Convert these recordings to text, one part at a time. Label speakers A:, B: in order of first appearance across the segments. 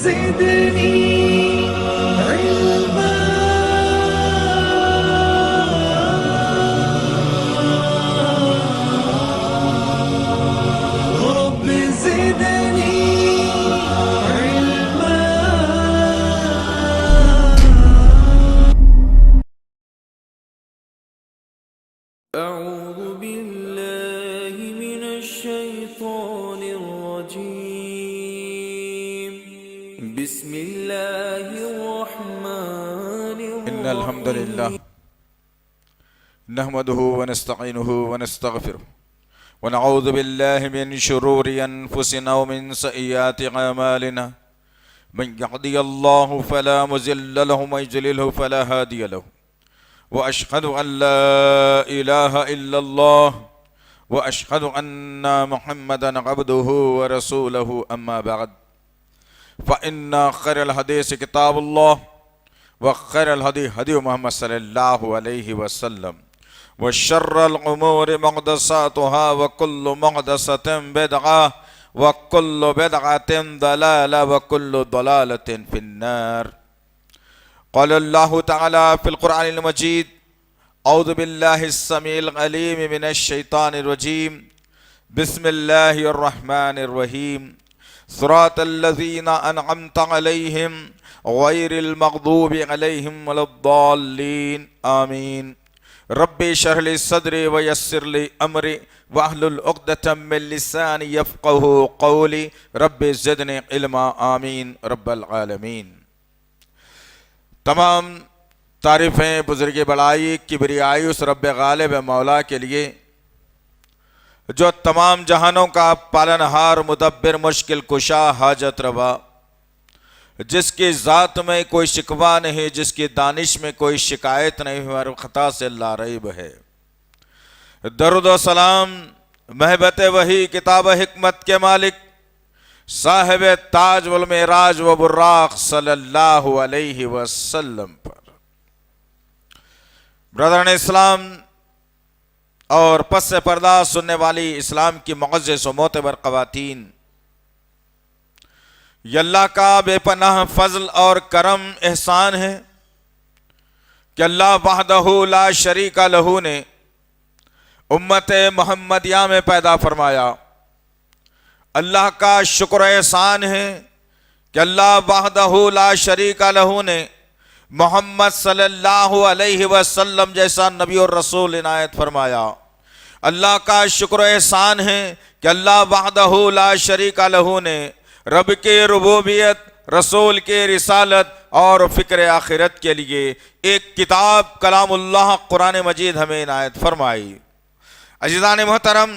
A: زدني علما رب زدني علما. أعوذ بالله من الشيطان الرجيم. بسم الله الرحمن الرحيم.
B: إن الحمد لله نحمده ونستعينه ونستغفره ونعوذ بالله من شرور أنفسنا ومن سيئات أعمالنا. من يهدي الله فلا مضل له ومن يضلل فلا هادي له. وأشهد أن لا إله إلا الله وأشهد أن محمدا عبده ورسوله. أما بعد فإن خير الحديث كتاب الله وخير الهدي هدي محمد صلى الله عليه وسلم وشر الأمور محدثاتها وكل محدثة بدعة وكل بدعة ضلالة وكل ضلالة في النار. قال الله تعالى في القرآن المجيد: أعوذ بالله السميع العليم من الشيطان الرجيم. بسم الله الرحمن الرحيم. صراط الذين أنعمت عليهم غير المغضوب عليهم ولا الضالين. آمين. ربي اشرح لي صدري ويسر لي أمري واحلل عقدة من لساني يفقهوا قولي. ربي زدني علما. آمين رب العالمین. تمام تعریفیں بزرگ بڑائی کبریائی اس رب غالب مولا کے لیے جو تمام جہانوں کا پالنہار مدبر مشکل کشا حاجت روا، جس کی ذات میں کوئی شکوہ نہیں، جس کی دانش میں کوئی شکایت نہیں، اور خطا سے لا ریب ہے. درود و سلام محبت وحی کتاب حکمت کے مالک صاحب تاج والمعراج و براق صلی اللہ علیہ وسلم پر. برادران اسلام اور پس پردہ سننے والی اسلام کی معزز و معتبر خواتین، یہ اللہ کا بے پناہ فضل اور کرم احسان ہے کہ اللہ وحدہ لا شریک لہ نے امت محمدیہ میں پیدا فرمایا. اللہ کا شکر احسان ہے کہ اللہ وحدہ لا شریک لہ نے محمد صلی اللہ علیہ وسلم جیسا نبی اور رسول عنایت فرمایا. اللہ کا شکر احسان ہے کہ اللہ وحدہ لا شریک لہ نے رب کی ربوبیت، رسول کی رسالت اور فکر آخرت کے لیے ایک کتاب کلام اللہ قرآن مجید ہمیں عنایت فرمائی. عزیزان محترم،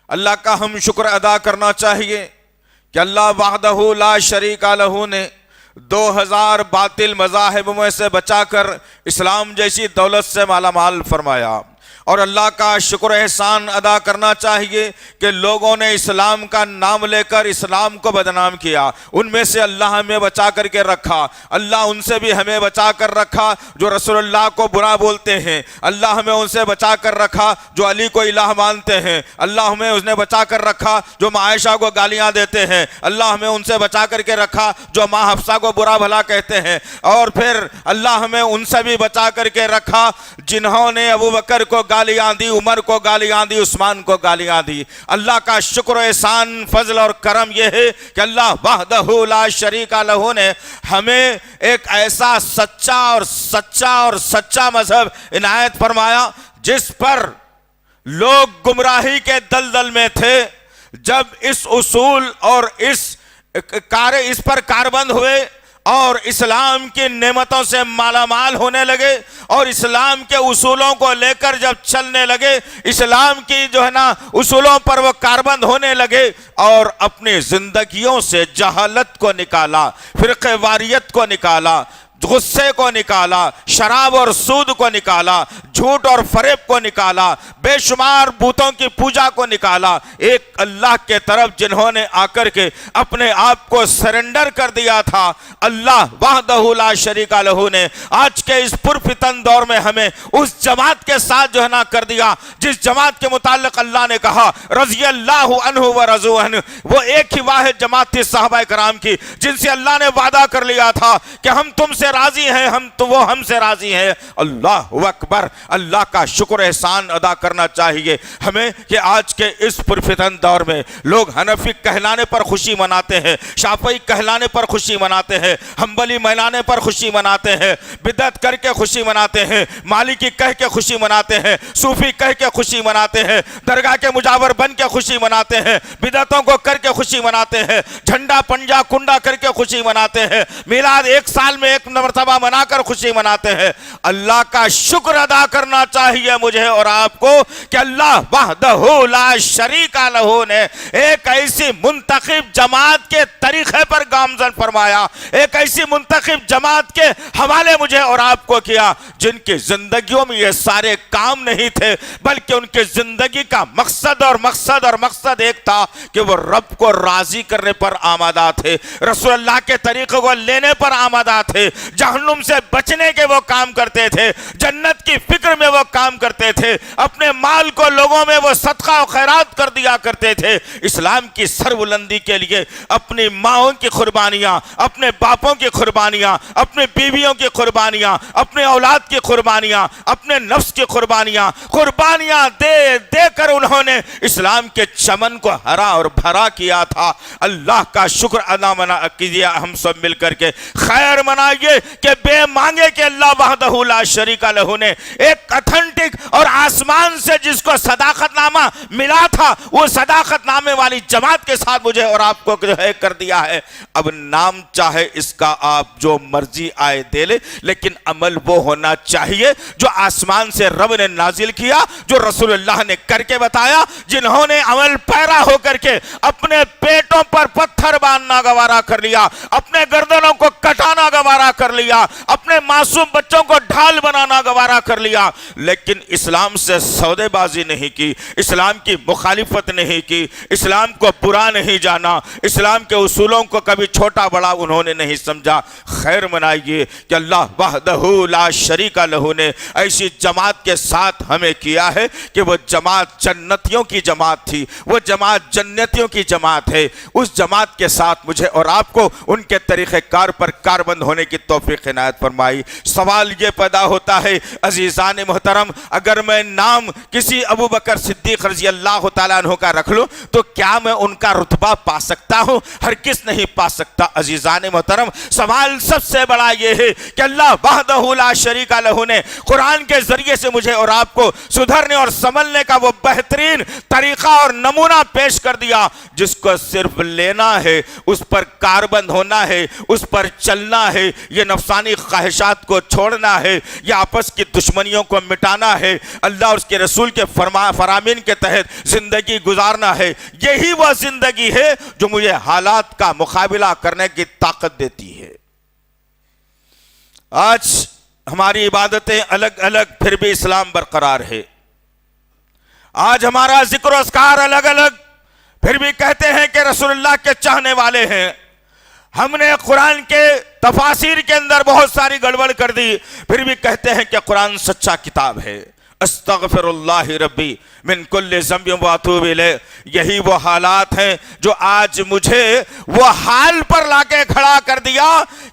B: اللہ کا ہم شکر ادا کرنا چاہیے کہ اللہ وحدہ لا شریک لہ نے 2000 باطل مذاہب میں سے بچا کر اسلام جیسی دولت سے مالا مال فرمایا. اور اللہ کا شکر احسان ادا کرنا چاہیے کہ لوگوں نے اسلام کا نام لے کر اسلام کو بدنام کیا، ان میں سے اللہ ہمیں بچا کر کے رکھا. اللہ ان سے بھی ہمیں بچا کر رکھا جو رسول اللہ کو برا بولتے ہیں. اللہ ہمیں ان سے بچا کر رکھا جو علی کو الہ مانتے ہیں. اللہ ہمیں اس نے بچا کر رکھا جو ماں عائشہ کو گالیاں دیتے ہیں. اللہ ہمیں ان سے بچا کر کے رکھا جو ماں حفصہ کو برا بھلا کہتے ہیں. اور پھر اللہ ہمیں ان سے بھی بچا کر کے رکھا جنہوں نے ابو بکر کو گالیاں دی، عمر کو گالیاں دی، عثمان کو گالیاں دی. اللہ کا شکر و احسان فضل اور کرم یہ ہے کہ اللہ وحدہ لا شریک لہ نے ہمیں ایک ایسا سچا مذہب عنایت فرمایا جس پر لوگ گمراہی کے دلدل میں تھے. جب اس اصول اور اس پر کاربند ہوئے اور اسلام کی نعمتوں سے مالا مال ہونے لگے اور اسلام کے اصولوں کو لے کر جب چلنے لگے، اسلام کی اصولوں پر وہ کاربند ہونے لگے اور اپنی زندگیوں سے جہالت کو نکالا، فرقہ واریت کو نکالا، غصے کو نکالا، شراب اور سود کو نکالا، جھوٹ اور فریب کو نکالا، بے شمار بتوں کی پوجا کو نکالا، ایک اللہ کے طرف جنہوں نے آ کر کے اپنے آپ کو سرنڈر کر دیا تھا، اللہ وحدہ لا شریک لہ نے آج کے اس پرفتن دور میں ہمیں اس جماعت کے ساتھ جو ہے نا کر دیا جس جماعت کے متعلق اللہ نے کہا رضی اللہ عنہ و رضوا عنہ۔ وہ ایک ہی واحد جماعت تھی صحابہ کرام کی جن سے اللہ نے وعدہ کر لیا تھا کہ ہم تم سے راضی ہیں، وہ ہم سے راضی ہیں۔ اللہ اکبر، اللہ کا شکر احسان ادا کرنا چاہیے ہمیں کہ آج کے اس پرفتن دور میں لوگ حنفی کہلانے پر خوشی مناتے ہیں، شافعی کہلانے پر خوشی مناتے ہیں، حنبلی منانے پر خوشی مناتے ہیں، بدعت کر کے خوشی مناتے ہیں، مالکی کہہ کے خوشی مناتے ہیں، صوفی کہہ کے خوشی مناتے ہیں، درگاہ کے مجاور بن کے خوشی مناتے ہیں، بدعتوں کو کر کے خوشی مناتے ہیں، جھنڈا پنجا کنڈا کر کے خوشی مناتے ہیں، میلاد ایک سال میں ایک مرتبہ منا کر خوشی مناتے ہیں۔ اللہ کا شکر ادا کرنا چاہیے مجھے اور آپ کو کہ اللہ وحدہ لا شریک لہ نے ایک ایسی منتخب جماعت کے طریقے پر گامزن فرمایا، ایک ایسی منتخب جماعت کے حوالے مجھے اور آپ کو کیا جن کی زندگیوں میں یہ سارے کام نہیں تھے، بلکہ ان کی زندگی کا مقصد ایک تھا کہ وہ رب کو راضی کرنے پر آمادہ تھے، رسول اللہ کے طریقے کو لینے پر آمادہ تھے، جہنم سے بچنے کے وہ کام کرتے تھے، جنت کی فکر میں وہ کام کرتے تھے، اپنے مال کو لوگوں میں وہ صدقہ و خیرات کر دیا کرتے تھے، اسلام کی سربلندی کے لیے اپنی ماؤں کی قربانیاں، اپنے باپوں کی قربانیاں، اپنے بیویوں کی قربانیاں، اپنے اولاد کی قربانیاں، اپنے نفس کی قربانیاں دے کر انہوں نے اسلام کے چمن کو ہرا اور بھرا کیا تھا۔ اللہ کا شکر ادا کیجیے ہم سب مل کر کے، خیر منائیے کہ بے مانگے کہ اللہ وحدہ لا شریک لہ نے ایک اتھنٹک اور آسمان سے جس کو صداقت نامہ ملا تھا وہ صداقت نامے والی جماعت کے ساتھ مجھے اور آپ کو جو ہے کر دیا ہے۔ اب نام چاہے اس کا آپ جو مرضی آئے دے لے، لیکن عمل وہ ہونا چاہیے جو آسمان سے رب نے نازل کیا، جو رسول اللہ نے کر کے بتایا، جنہوں نے عمل پیرا ہو کر کے اپنے پیٹوں پر پتھر باندھنا گوارا کر لیا، اپنے گردنوں کو کٹانا گوارا کر لیا، اپنے معصوم بچوں کو ڈھال بنانا گوارا کر لیا، لیکن اسلام سے سودے بازی نہیں کی، اسلام کی مخالفت نہیں کی، اسلام کو برا نہیں جانا، اسلام کے اصولوں کو کبھی چھوٹا بڑا انہوں نے نہیں سمجھا۔ خیر منائیے کہ اللہ وحدہ لا شریک لہ نے ایسی جماعت کے ساتھ ہمیں کیا ہے کہ وہ جماعت جنتیوں کی جماعت تھی، وہ جماعت جنتیوں کی جماعت ہے۔ اس جماعت کے ساتھ مجھے اور آپ کو ان کے طریقہ کار پر کاربند ہونے کی توفیق عنایت فرمائی۔ سوال یہ پیدا ہوتا ہے عزیزان محترم، اگر میں نام کسی ابو بکر صدیق رضی اللہ تعالیٰ عنہ کا رکھ لوں تو کیا میں ان کا رتبہ پا سکتا ہوں؟ ہرگز نہیں پا سکتا۔ عزیزان محترم، سوال سب سے بڑا یہ ہے کہ اللہ وحدہ لا شریک لہ نے قرآن کے ذریعے سے مجھے اور آپ کو سدھرنے اور سنبھلنے کا وہ بہترین طریقہ اور نمونہ پیش کر دیا جس کو صرف لینا ہے، اس پر کاربند ہونا ہے، اس پر چلنا ہے، یہ نفسانی خواہشات کو چھوڑنا ہے، یہ آپس کی دشمنیوں کو مٹانا ہے، اللہ اور اس کے رسول کے فرامین کے تحت زندگی گزارنا ہے۔ یہی وہ زندگی ہے جو مجھے حالات کا مقابلہ کرنے کی طاقت دیتی ہے۔ آج ہماری عبادتیں الگ الگ، پھر بھی اسلام برقرار ہے۔ آج ہمارا ذکر و اذکار الگ الگ، پھر بھی کہتے ہیں کہ رسول اللہ کے چاہنے والے ہیں۔ ہم نے قرآن کے تفاسیر کے اندر بہت ساری گڑبڑ کر دی، پھر بھی کہتے ہیں کہ قرآن سچا کتاب ہے۔ استغفر اللہ ربی من کل ذنب واتوب الیہ۔ یہی وہ حالات ہیں جو آج مجھے وہ حال پر لا کے کھڑا کر دیا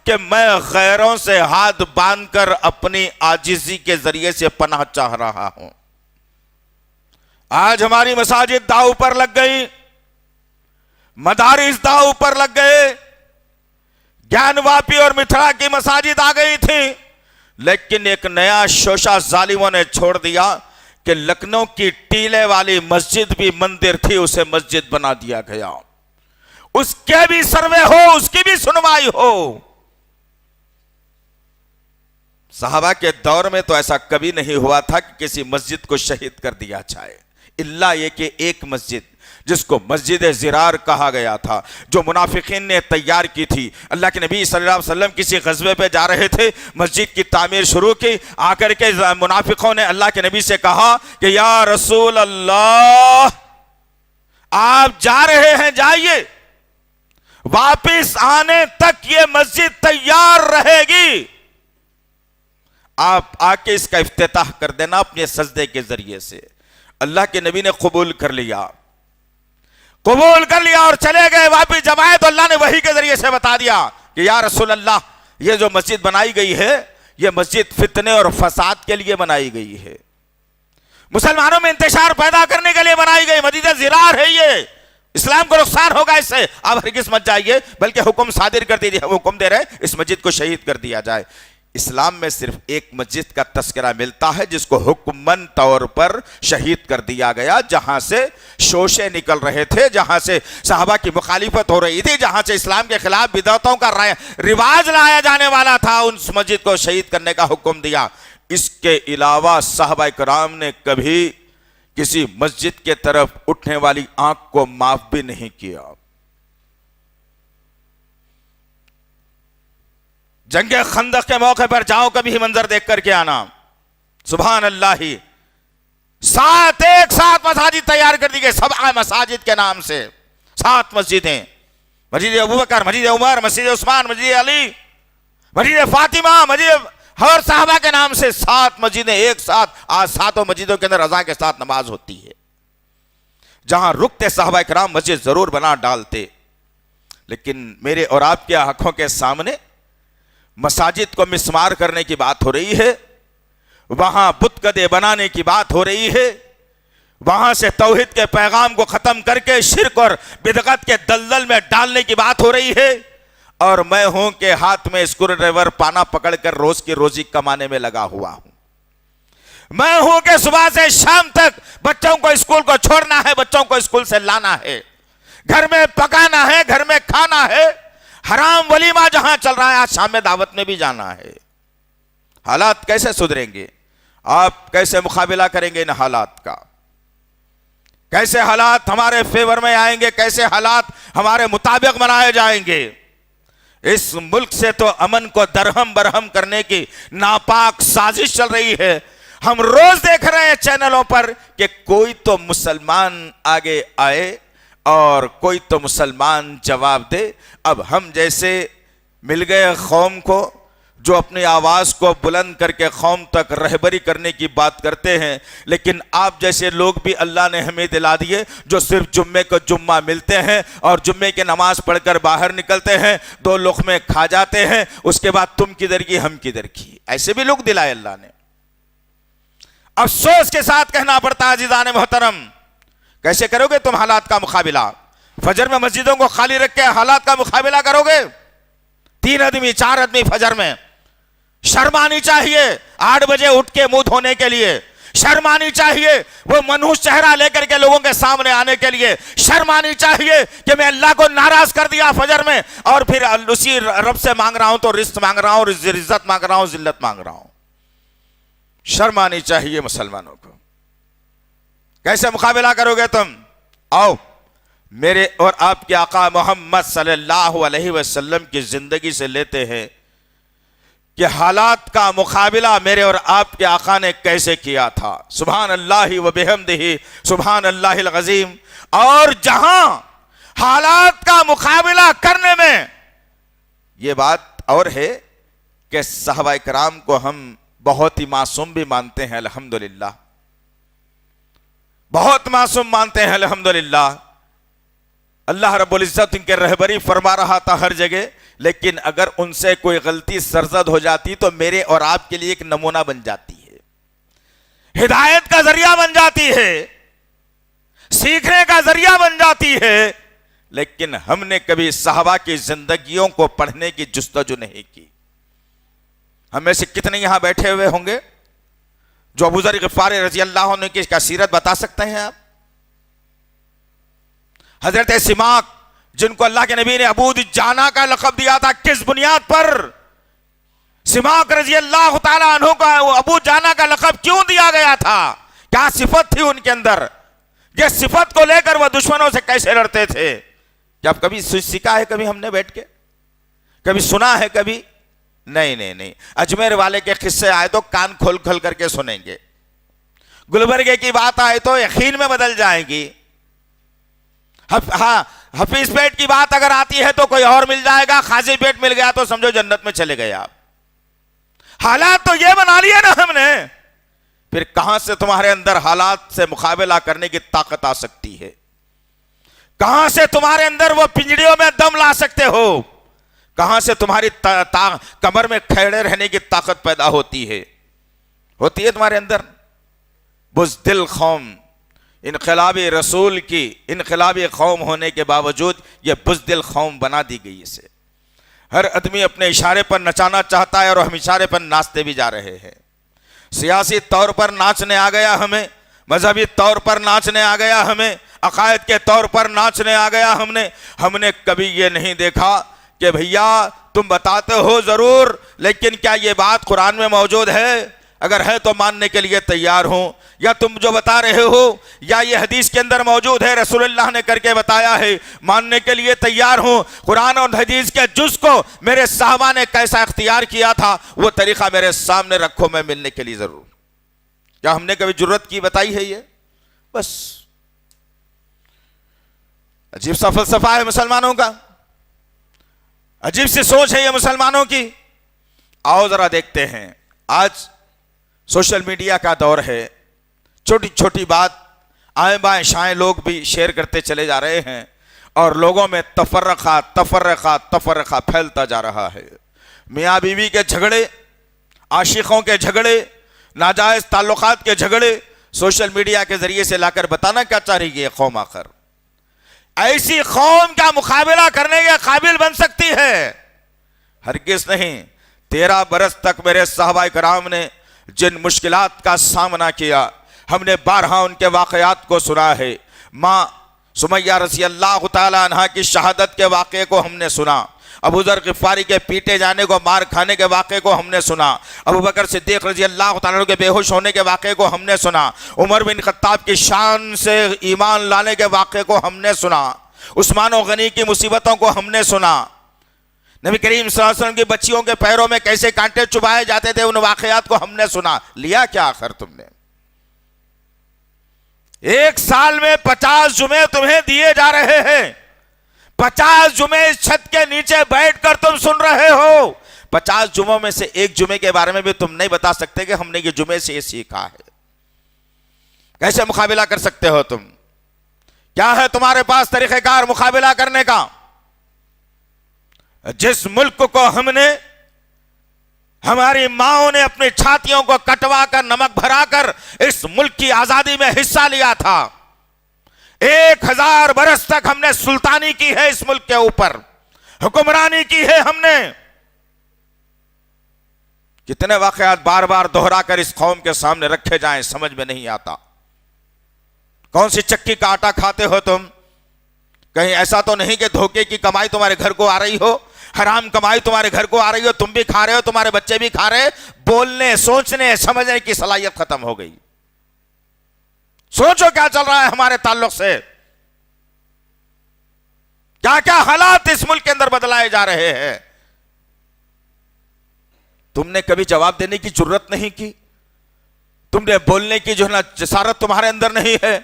B: کہ میں غیروں سے ہاتھ باندھ کر اپنی عاجزی کے ذریعے سے پناہ چاہ رہا ہوں۔ آج ہماری مساجد داؤ پر لگ گئی، مدارس داؤ پر لگ گئے، گیان واپی اور متھرا کی مساجد آ گئی تھی، لیکن ایک نیا شوشہ ظالموں نے چھوڑ دیا کہ لکھنؤ کی ٹیلے والی مسجد بھی مندر تھی، اسے مسجد بنا دیا گیا، اس کے بھی سروے ہو، اس کی بھی سنوائی ہو۔ صحابہ کے دور میں تو ایسا کبھی نہیں ہوا تھا کہ کسی مسجد کو شہید کر دیا جائے، الا یہ کہ ایک مسجد جس کو مسجد زرار کہا گیا تھا، جو منافقین نے تیار کی تھی۔ اللہ کے نبی صلی اللہ علیہ وسلم کسی غزوے پہ جا رہے تھے، مسجد کی تعمیر شروع کی، آ کر کے منافقوں نے اللہ کے نبی سے کہا کہ یا رسول اللہ آپ جا رہے ہیں، جائیے، واپس آنے تک یہ مسجد تیار رہے گی، آپ آ کے اس کا افتتاح کر دینا اپنے سجدے کے ذریعے سے۔ اللہ کے نبی نے قبول کر لیا اور چلے گئے واپس۔ جب آئے تو اللہ نے وحی کے ذریعے سے بتا دیا کہ یا رسول اللہ یہ جو مسجد بنائی گئی ہے یہ مسجد فتنے اور فساد کے لیے بنائی گئی ہے، مسلمانوں میں انتشار پیدا کرنے کے لیے بنائی گئی مسجد زرار ہے، یہ اسلام کو نقصان ہوگا اس سے، آپ ہرگز مت جائیے، بلکہ حکم صادر کر دیجیے، حکم دے رہے اس مسجد کو شہید کر دیا جائے۔ اسلام میں صرف ایک مسجد کا تذکرہ ملتا ہے جس کو حکمن طور پر شہید کر دیا گیا، جہاں سے شوشے نکل رہے تھے، جہاں سے صحابہ کی مخالفت ہو رہی تھی، جہاں سے اسلام کے خلاف بدعتوں کا رواج لایا جانے والا تھا، اس مسجد کو شہید کرنے کا حکم دیا۔ اس کے علاوہ صحابہ کرام نے کبھی کسی مسجد کے طرف اٹھنے والی آنکھ کو معاف بھی نہیں کیا۔ جنگ خندق کے موقع پر جاؤ، کبھی منظر دیکھ کر کے آنا، سبحان اللہ ہی، ایک ساتھ مساجد تیار کر دی گئی، 7 مساجد کے نام سے 7 مسجدیں، مسجد ابوبکر، مسجد عمر، مسجد عثمان، مسجد علی، مسجد فاطمہ، مسجد اور صحابہ کے نام سے 7 مسجدیں ایک ساتھ۔ آج 7 مسجدوں کے اندر رضا کے ساتھ نماز ہوتی ہے۔ جہاں رکتے صحابہ کرام مسجد ضرور بنا ڈالتے، لیکن میرے اور آپ کی آنکھوں کے سامنے مساجد کو مسمار کرنے کی بات ہو رہی ہے، وہاں بت گدے بنانے کی بات ہو رہی ہے، وہاں سے توحید کے پیغام کو ختم کر کے شرک اور بدعت کے دلدل میں ڈالنے کی بات ہو رہی ہے، اور میں ہوں کہ ہاتھ میں اسکرو ڈرائیور پانا پکڑ کر روز کی روزی کمانے میں لگا ہوا ہوں۔ میں ہوں کہ صبح سے شام تک بچوں کو اسکول کو چھوڑنا ہے، بچوں کو اسکول سے لانا ہے، گھر میں پکانا ہے، گھر میں کھانا ہے، حرام ولیمہ جہاں چل رہا ہے آج شام میں دعوت میں بھی جانا ہے۔ حالات کیسے سدھریں گے؟ آپ کیسے مقابلہ کریں گے ان حالات کا؟ کیسے حالات ہمارے فیور میں آئیں گے؟ کیسے حالات ہمارے مطابق بنائے جائیں گے؟ اس ملک سے تو امن کو درہم برہم کرنے کی ناپاک سازش چل رہی ہے۔ ہم روز دیکھ رہے ہیں چینلوں پر کہ کوئی تو مسلمان آگے آئے اور کوئی تو مسلمان جواب دے۔ اب ہم جیسے مل گئے قوم کو جو اپنی آواز کو بلند کر کے قوم تک رہبری کرنے کی بات کرتے ہیں، لیکن آپ جیسے لوگ بھی اللہ نے ہمیں دلا دیے جو صرف جمعے کو جمعہ ملتے ہیں اور جمعے کی نماز پڑھ کر باہر نکلتے ہیں، 2 لقمے کھا جاتے ہیں، اس کے بعد تم کدھر کی ہم کدھر کی، ایسے بھی لوگ دلائے اللہ نے۔ افسوس کے ساتھ کہنا پڑتا ہے عزیزان محترم، کیسے کرو گے تم حالات کا مقابلہ؟ فجر میں مسجدوں کو خالی رکھ کے حالات کا مقابلہ کرو گے؟ 3 آدمی 4 آدمی فجر میں، شرم آنی چاہیے 8 بجے اٹھ کے منہ دھونے کے لیے، شرم آنی چاہیے وہ منحوس چہرہ لے کر کے لوگوں کے سامنے آنے کے لیے، شرم آنی چاہیے کہ میں اللہ کو ناراض کر دیا فجر میں اور پھر اسی رب سے مانگ رہا ہوں تو رزق مانگ رہا ہوں، عزت مانگ رہا ہوں، ذلت مانگ رہا ہوں۔ شرم آنی چاہیے مسلمانوں کو۔ کیسے مقابلہ کرو گے تم؟ آؤ میرے اور آپ کے آقا محمد صلی اللہ علیہ وسلم کی زندگی سے لیتے ہیں کہ حالات کا مقابلہ میرے اور آپ کے آقا نے کیسے کیا تھا۔ سبحان اللہ و بحمدہ، سبحان اللہ العظیم۔ اور جہاں حالات کا مقابلہ کرنے میں یہ بات اور ہے کہ صحابہ کرام کو ہم بہت ہی معصوم بھی مانتے ہیں الحمدللہ، بہت معصوم مانتے ہیں الحمدللہ۔ اللہ رب العزت ان کے رہبری فرما رہا تھا ہر جگہ، لیکن اگر ان سے کوئی غلطی سرزد ہو جاتی تو میرے اور آپ کے لیے ایک نمونہ بن جاتی ہے، ہدایت کا ذریعہ بن جاتی ہے، سیکھنے کا ذریعہ بن جاتی ہے۔ لیکن ہم نے کبھی صحابہ کی زندگیوں کو پڑھنے کی جستجو نہیں کی۔ ہم میں سے کتنے یہاں بیٹھے ہوئے ہوں گے جو ابو ذر غفاری رضی اللہ عنہ کی سیرت بتا سکتے ہیں آپ؟ حضرت سماک جن کو اللہ کے نبی نے ابو دجانہ کا لقب دیا تھا، کس بنیاد پر سماک رضی اللہ تعالیٰ عنہ کو ابو جانا کا لقب کیوں دیا گیا تھا؟ کیا صفت تھی ان کے اندر یہ صفت کو لے کر وہ دشمنوں سے کیسے لڑتے تھے؟ کیا اب کبھی سیکھا ہے کبھی ہم نے بیٹھ کے؟ کبھی سنا ہے کبھی؟ نہیں۔ اجمیر والے کے قصے آئے تو کان کھول کھول کر کے سنیں گے، گلبرگے کی بات آئے تو یقین میں بدل جائیں گی، ہاں حفیظ پیٹ کی بات اگر آتی ہے تو کوئی اور مل جائے گا، خاصی پیٹ مل گیا تو سمجھو جنت میں چلے گئے آپ۔ حالات تو یہ بنا لیے نا ہم نے، پھر کہاں سے تمہارے اندر حالات سے مقابلہ کرنے کی طاقت آ سکتی ہے؟ کہاں سے تمہارے اندر وہ پنجڑیوں میں دم لا سکتے ہو؟ کہاں سے تمہاری کمر میں کھڑے رہنے کی طاقت پیدا ہوتی ہے تمہارے اندر؟ بزدل قوم، انقلابی رسول کی انقلابی قوم ہونے کے باوجود یہ بزدل قوم بنا دی گئی اسے۔ ہر آدمی اپنے اشارے پر نچانا چاہتا ہے اور ہم اشارے پر ناچتے بھی جا رہے ہیں۔ سیاسی طور پر ناچنے آ گیا ہمیں، مذہبی طور پر ناچنے آ گیا ہمیں، عقائد کے طور پر ناچنے آ گیا ہم نے کبھی یہ نہیں دیکھا کہ بھیا تم بتاتے ہو ضرور، لیکن کیا یہ بات قرآن میں موجود ہے؟ اگر ہے تو ماننے کے لیے تیار ہوں، یا تم جو بتا رہے ہو یا یہ حدیث کے اندر موجود ہے، رسول اللہ نے کر کے بتایا ہے، ماننے کے لیے تیار ہوں۔ قرآن اور حدیث کے جز کو میرے صحابہ نے کیسا اختیار کیا تھا وہ طریقہ میرے سامنے رکھو، میں ملنے کے لیے ضرور۔ کیا ہم نے کبھی جرت کی بتائی ہے یہ؟ بس عجیب سا فلسفہ ہے مسلمانوں کا، عجیب سی سوچ ہے یہ مسلمانوں کی۔ آؤ ذرا دیکھتے ہیں، آج سوشل میڈیا کا دور ہے، چھوٹی چھوٹی بات آئیں بائیں شائیں لوگ بھی شیئر کرتے چلے جا رہے ہیں، اور لوگوں میں تفرقہ پھیلتا جا رہا ہے۔ میاں بیوی کے جھگڑے، عاشقوں کے جھگڑے، ناجائز تعلقات کے جھگڑے سوشل میڈیا کے ذریعے سے لا کر بتانا کیا چاہ رہی ہے یہ قوم؟ آخر ایسی قوم کا مقابلہ کرنے کے قابل بن سکتی ہے؟ ہرگز نہیں۔ 13 برس تک میرے صحابہ کرام نے جن مشکلات کا سامنا کیا، ہم نے بارہا ان کے واقعات کو سنا ہے۔ ماں سمیہ رضی اللہ تعالی عنہ کی شہادت کے واقعے کو ہم نے سنا، ابو ذر غفاری کے پیٹے جانے کو، مار کھانے کے واقعے کو ہم نے سنا، ابو بکر صدیق رضی اللہ تعالیٰ عنہ کے بے ہوش ہونے کے واقعے کو ہم نے سنا، عمر بن خطاب کی شان سے ایمان لانے کے واقعے کو ہم نے سنا، عثمان و غنی کی مصیبتوں کو ہم نے سنا، نبی کریم صلی اللہ علیہ وسلم کی بچیوں کے پیروں میں کیسے کانٹے چبھائے جاتے تھے ان واقعات کو ہم نے سنا۔ لیا کیا آخر تم نے؟ ایک سال میں 50 جمعے تمہیں دیے جا رہے ہیں، 50 جمعے اس چھت کے نیچے بیٹھ کر تم سن رہے ہو، 50 جمعوں میں سے ایک جمعے کے بارے میں بھی تم نہیں بتا سکتے کہ ہم نے یہ جمعے سے یہ سیکھا ہے۔ کیسے مقابلہ کر سکتے ہو تم؟ کیا ہے تمہارے پاس طریقہ کار مقابلہ کرنے کا؟ جس ملک کو ہم نے، ہماری ماؤں نے اپنی چھاتیوں کو کٹوا کر نمک بھرا کر اس ملک کی آزادی میں حصہ لیا تھا، 1000 برس تک ہم نے سلطانی کی ہے اس ملک کے اوپر، حکمرانی کی ہے ہم نے۔ کتنے واقعات بار بار دہرا کر اس قوم کے سامنے رکھے جائیں سمجھ میں نہیں آتا۔ کون سی چکی کا آٹا کھاتے ہو تم؟ کہیں ایسا تو نہیں کہ دھوکے کی کمائی تمہارے گھر کو آ رہی ہو، حرام کمائی تمہارے گھر کو آ رہی ہو، تم بھی کھا رہے ہو، تمہارے بچے بھی کھا رہے، بولنے سوچنے سمجھنے کی صلاحیت ختم ہو گئی۔ سوچو کیا چل رہا ہے ہمارے تعلق سے، کیا کیا حالات اس ملک کے اندر بدلائے جا رہے ہیں۔ تم نے کبھی جواب دینے کی جرت نہیں کی، تم نے بولنے کی جو ہے نا جسارت تمہارے اندر نہیں ہے،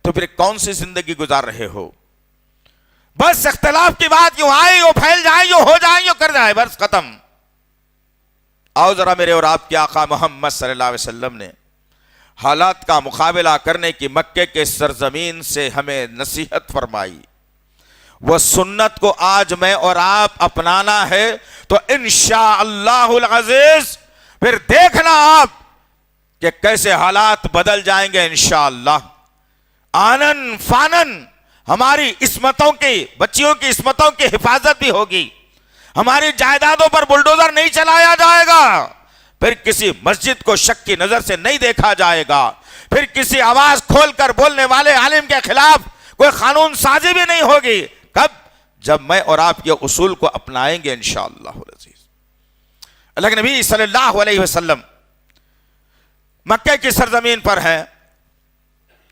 B: تو پھر کون سی زندگی گزار رہے ہو؟ بس اختلاف کی بات یوں آئے یوں پھیل جائے یوں ہو جائے یوں کر جائے، بس ختم۔ آؤ ذرا میرے اور آپ کے آقا محمد صلی اللہ علیہ وسلم نے حالات کا مقابلہ کرنے کی مکے کے سرزمین سے ہمیں نصیحت فرمائی، وہ سنت کو آج میں اور آپ اپنانا ہے تو انشاءاللہ العزیز پھر دیکھنا آپ کہ کیسے حالات بدل جائیں گے انشاءاللہ۔ آنن فانن ہماری عصمتوں کی، بچیوں کی عصمتوں کی حفاظت بھی ہوگی، ہماری جائیدادوں پر بلڈوزر نہیں چلایا جائے گا، پھر کسی مسجد کو شک کی نظر سے نہیں دیکھا جائے گا، پھر کسی آواز کھول کر بولنے والے عالم کے خلاف کوئی قانون سازی بھی نہیں ہوگی۔ کب؟ جب میں اور آپ یہ اصول کو اپنائیں گے انشاءاللہ العزیز۔ اللہ کے نبی صلی اللہ علیہ وسلم مکہ کی سرزمین پر ہیں،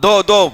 B: 2-2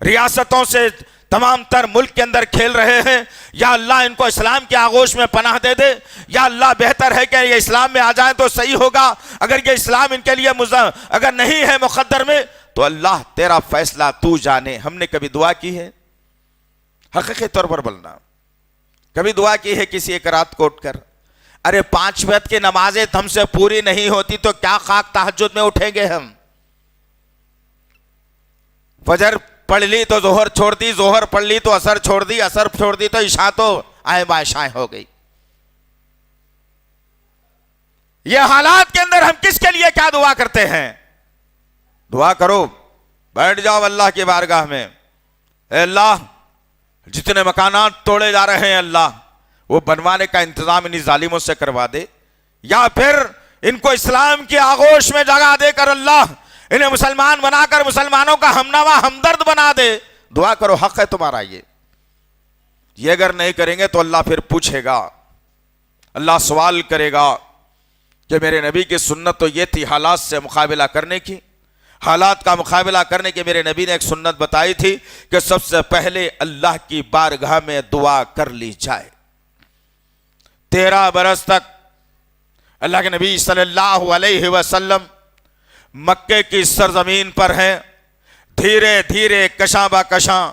B: ریاستوں سے تمام تر ملک کے اندر کھیل رہے ہیں. یا اللہ ان کو اسلام کی آغوش میں پناہ دے دے. یا اللہ بہتر ہے کہ یہ اسلام میں آ جائیں تو صحیح ہوگا. اگر یہ اسلام ان کے لیے اگر نہیں ہے مقدر میں تو اللہ تیرا فیصلہ تو جانے. ہم نے کبھی دعا کی ہے حقیقی طور پر بولنا؟ کبھی دعا کی ہے کسی ایک رات کو اٹھ کر ارے 5 وقت کی نمازیں ہم سے پوری نہیں ہوتی تو کیا خاک تہجد میں اٹھیں گے ہم؟ فجر پڑھ لی تو ظہر چھوڑ دی, ظہر پڑھ لی تو عصر چھوڑ دی, عصر چھوڑ دی تو عشاء تو آئے بائشائیں ہو گئی. یہ حالات کے اندر ہم کس کے لیے کیا دعا کرتے ہیں؟ دعا کرو, بیٹھ جاؤ اللہ کی بارگاہ میں. اے اللہ جتنے مکانات توڑے جا رہے ہیں اللہ وہ بنوانے کا انتظام انہی ظالموں سے کروا دے, یا پھر ان کو اسلام کی آغوش میں جگہ دے کر اللہ انہیں مسلمان بنا کر مسلمانوں کا ہمنوا ہمدرد بنا دے. دعا کرو, حق ہے تمہارا. یہ اگر نہیں کریں گے تو اللہ پھر پوچھے گا, اللہ سوال کرے گا کہ میرے نبی کی سنت تو یہ تھی حالات سے مقابلہ کرنے کی. حالات کا مقابلہ کرنے کے میرے نبی نے ایک سنت بتائی تھی کہ سب سے پہلے اللہ کی بارگاہ میں دعا کر لی جائے. 13 برس تک اللہ کے نبی صلی اللہ علیہ وسلم مکے کی سرزمین پر ہیں. دھیرے دھیرے کشاں با کشاں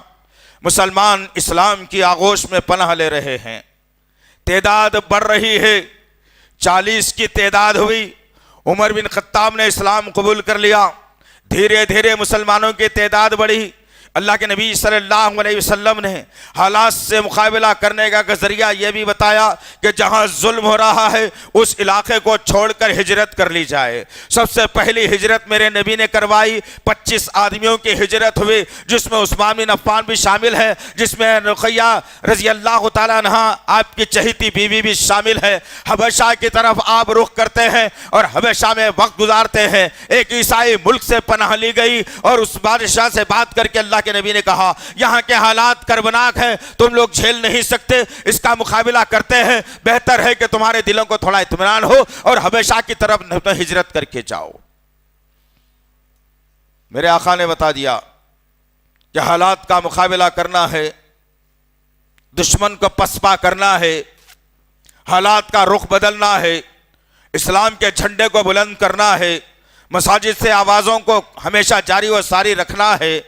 B: مسلمان اسلام کی آغوش میں پناہ لے رہے ہیں. تعداد بڑھ رہی ہے, 40 کی تعداد ہوئی. عمر بن خطاب نے اسلام قبول کر لیا. دھیرے دھیرے مسلمانوں کی تعداد بڑھی. اللہ کے نبی صلی اللہ علیہ وسلم نے حالات سے مقابلہ کرنے کا ذریعہ یہ بھی بتایا کہ جہاں ظلم ہو رہا ہے اس علاقے کو چھوڑ کر ہجرت کر لی جائے. سب سے پہلی ہجرت میرے نبی نے کروائی. 25 آدمیوں کی ہجرت ہوئی جس میں عثمان بن عفان بھی شامل ہے, جس میں رقیہ رضی اللہ تعالیٰ عنہ آپ کی چہیتی بیوی بھی شامل ہے. حبشہ کی طرف آپ رخ کرتے ہیں اور حبشہ میں وقت گزارتے ہیں. ایک عیسائی ملک سے پناہ لی گئی اور اس بادشاہ سے بات کر کے اللہ کے نبی نے کہا یہاں کے حالات کربناک ہیں, تم لوگ جھیل نہیں سکتے, اس کا مقابلہ کرتے ہیں, بہتر ہے کہ تمہارے دلوں کو تھوڑا اطمینان ہو اور حبشہ کی طرف ہجرت کر کے جاؤ. میرے آقا نے بتا دیا کہ حالات کا مقابلہ کرنا ہے, دشمن کو پسپا کرنا ہے, حالات کا رخ بدلنا ہے, اسلام کے جھنڈے کو بلند کرنا ہے, مساجد سے آوازوں کو ہمیشہ جاری و ساری رکھنا ہے,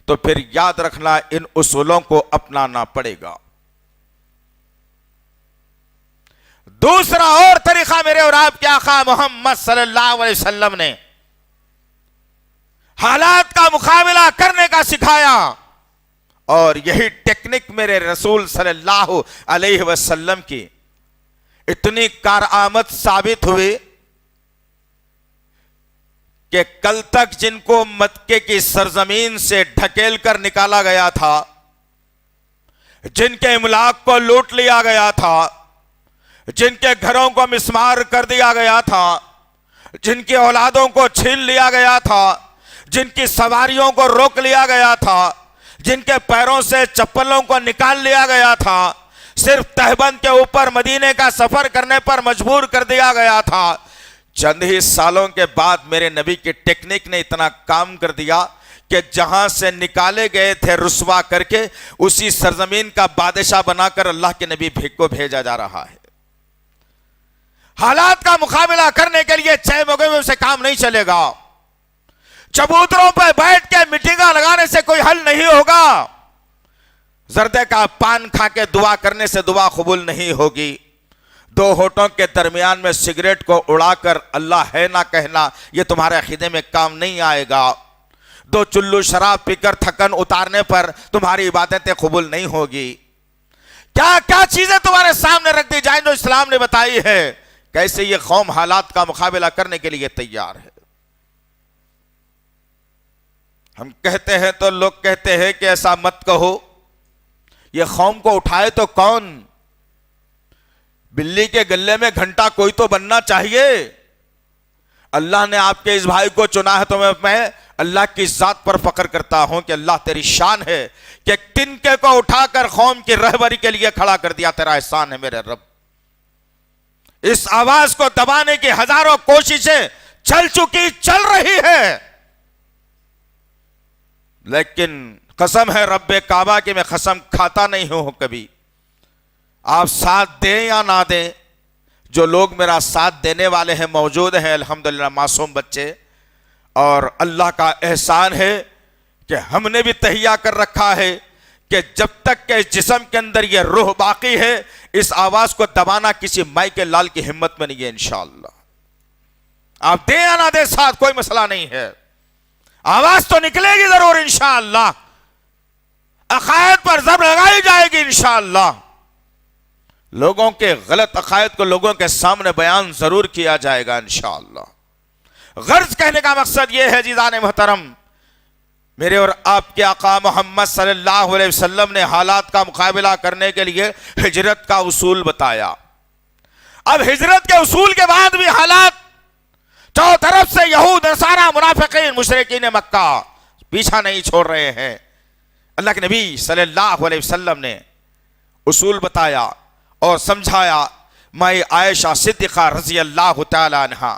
B: تو پھر یاد رکھنا ان اصولوں کو اپنانا پڑے گا. دوسرا اور طریقہ میرے اور آپ کے آقا محمد صلی اللہ علیہ وسلم نے حالات کا مقابلہ کرنے کا سکھایا, اور یہی ٹیکنک میرے رسول صلی اللہ علیہ وسلم کی اتنی کارآمد ثابت ہوئی کہ کل تک جن کو مکے کی سرزمین سے ڈھکیل کر نکالا گیا تھا, جن کے املاک کو لوٹ لیا گیا تھا, جن کے گھروں کو مسمار کر دیا گیا تھا, جن کی اولادوں کو چھین لیا گیا تھا, جن کی سواریوں کو روک لیا گیا تھا, جن کے پیروں سے چپلوں کو نکال لیا گیا تھا, صرف تہبند کے اوپر مدینے کا سفر کرنے پر مجبور کر دیا گیا تھا, چند ہی سالوں کے بعد میرے نبی کی ٹیکنک نے اتنا کام کر دیا کہ جہاں سے نکالے گئے تھے رسوا کر کے اسی سرزمین کا بادشاہ بنا کر اللہ کے نبی کو بھیجا جا رہا ہے. حالات کا مقابلہ کرنے کے لیے 6 مقدموں سے کام نہیں چلے گا. چبوتروں پہ بیٹھ کے میٹنگاں لگانے سے کوئی حل نہیں ہوگا. زردے کا پان کھا کے دعا کرنے سے دعا قبول نہیں ہوگی. 2 ہونٹوں کے درمیان میں سگریٹ کو اڑا کر اللہ ہے نہ کہنا یہ تمہارے عقیدے میں کام نہیں آئے گا. 2 چلو شراب پی کر تھکن اتارنے پر تمہاری عبادتیں قبول نہیں ہوگی. کیا کیا چیزیں تمہارے سامنے رکھ دی جائیں جو اسلام نے بتائی ہے, کیسے یہ قوم حالات کا مقابلہ کرنے کے لیے تیار ہے. ہم کہتے ہیں تو لوگ کہتے ہیں کہ ایسا مت کہو, یہ قوم کو اٹھائے تو کون؟ بلی کے گلے میں گھنٹا کوئی تو بننا چاہیے. اللہ نے آپ کے اس بھائی کو چنا ہے تو میں اللہ کی ذات پر فخر کرتا ہوں کہ اللہ تیری شان ہے کہ تنکے کو اٹھا کر قوم کی رہبری کے لیے کھڑا کر دیا. تیرا احسان ہے میرے رب. اس آواز کو دبانے کی ہزاروں کوششیں چل چکی, چل رہی ہے, لیکن قسم ہے رب کعبہ کہ میں قسم کھاتا نہیں ہوں کبھی، آپ ساتھ دیں یا نہ دیں، جو لوگ میرا ساتھ دینے والے ہیں موجود ہیں الحمدللہ، معصوم بچے، اور اللہ کا احسان ہے کہ ہم نے بھی تہیا کر رکھا ہے کہ جب تک کہ اس جسم کے اندر یہ روح باقی ہے، اس آواز کو دبانا کسی مائی کے لال کی ہمت میں نہیں ہے انشاءاللہ۔ آپ دیں یا نہ دیں ساتھ، کوئی مسئلہ نہیں ہے، آواز تو نکلے گی ضرور انشاءاللہ، عقائد پر ضرب لگائی جائے گی انشاءاللہ، لوگوں کے غلط عقائد کو لوگوں کے سامنے بیان ضرور کیا جائے گا انشاءاللہ۔ غرض کہنے کا مقصد یہ ہے عزیزان محترم، میرے اور آپ کے آقا محمد صلی اللہ علیہ وسلم نے حالات کا مقابلہ کرنے کے لیے ہجرت کا اصول بتایا۔ اب ہجرت کے اصول کے بعد بھی حالات چاروں طرف سے یہود، نصارہ، منافقین، مشرکین مکہ پیچھا نہیں چھوڑ رہے ہیں۔ اللہ کے نبی صلی اللہ علیہ وسلم نے اصول بتایا اور سمجھایا۔ مائی عائشہ صدیقہ رضی اللہ تعالی عنہ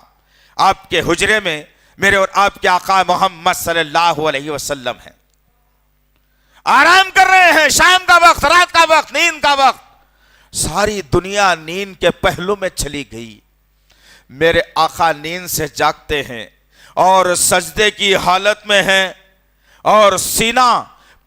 B: آپ کے حجرے میں میرے اور آپ کے آقا محمد صلی اللہ علیہ وسلم ہیں، آرام کر رہے ہیں، شام کا وقت، رات کا وقت، نیند کا وقت، ساری دنیا نیند کے پہلو میں چلی گئی، میرے آقا نیند سے جاگتے ہیں اور سجدے کی حالت میں ہیں، اور سینہ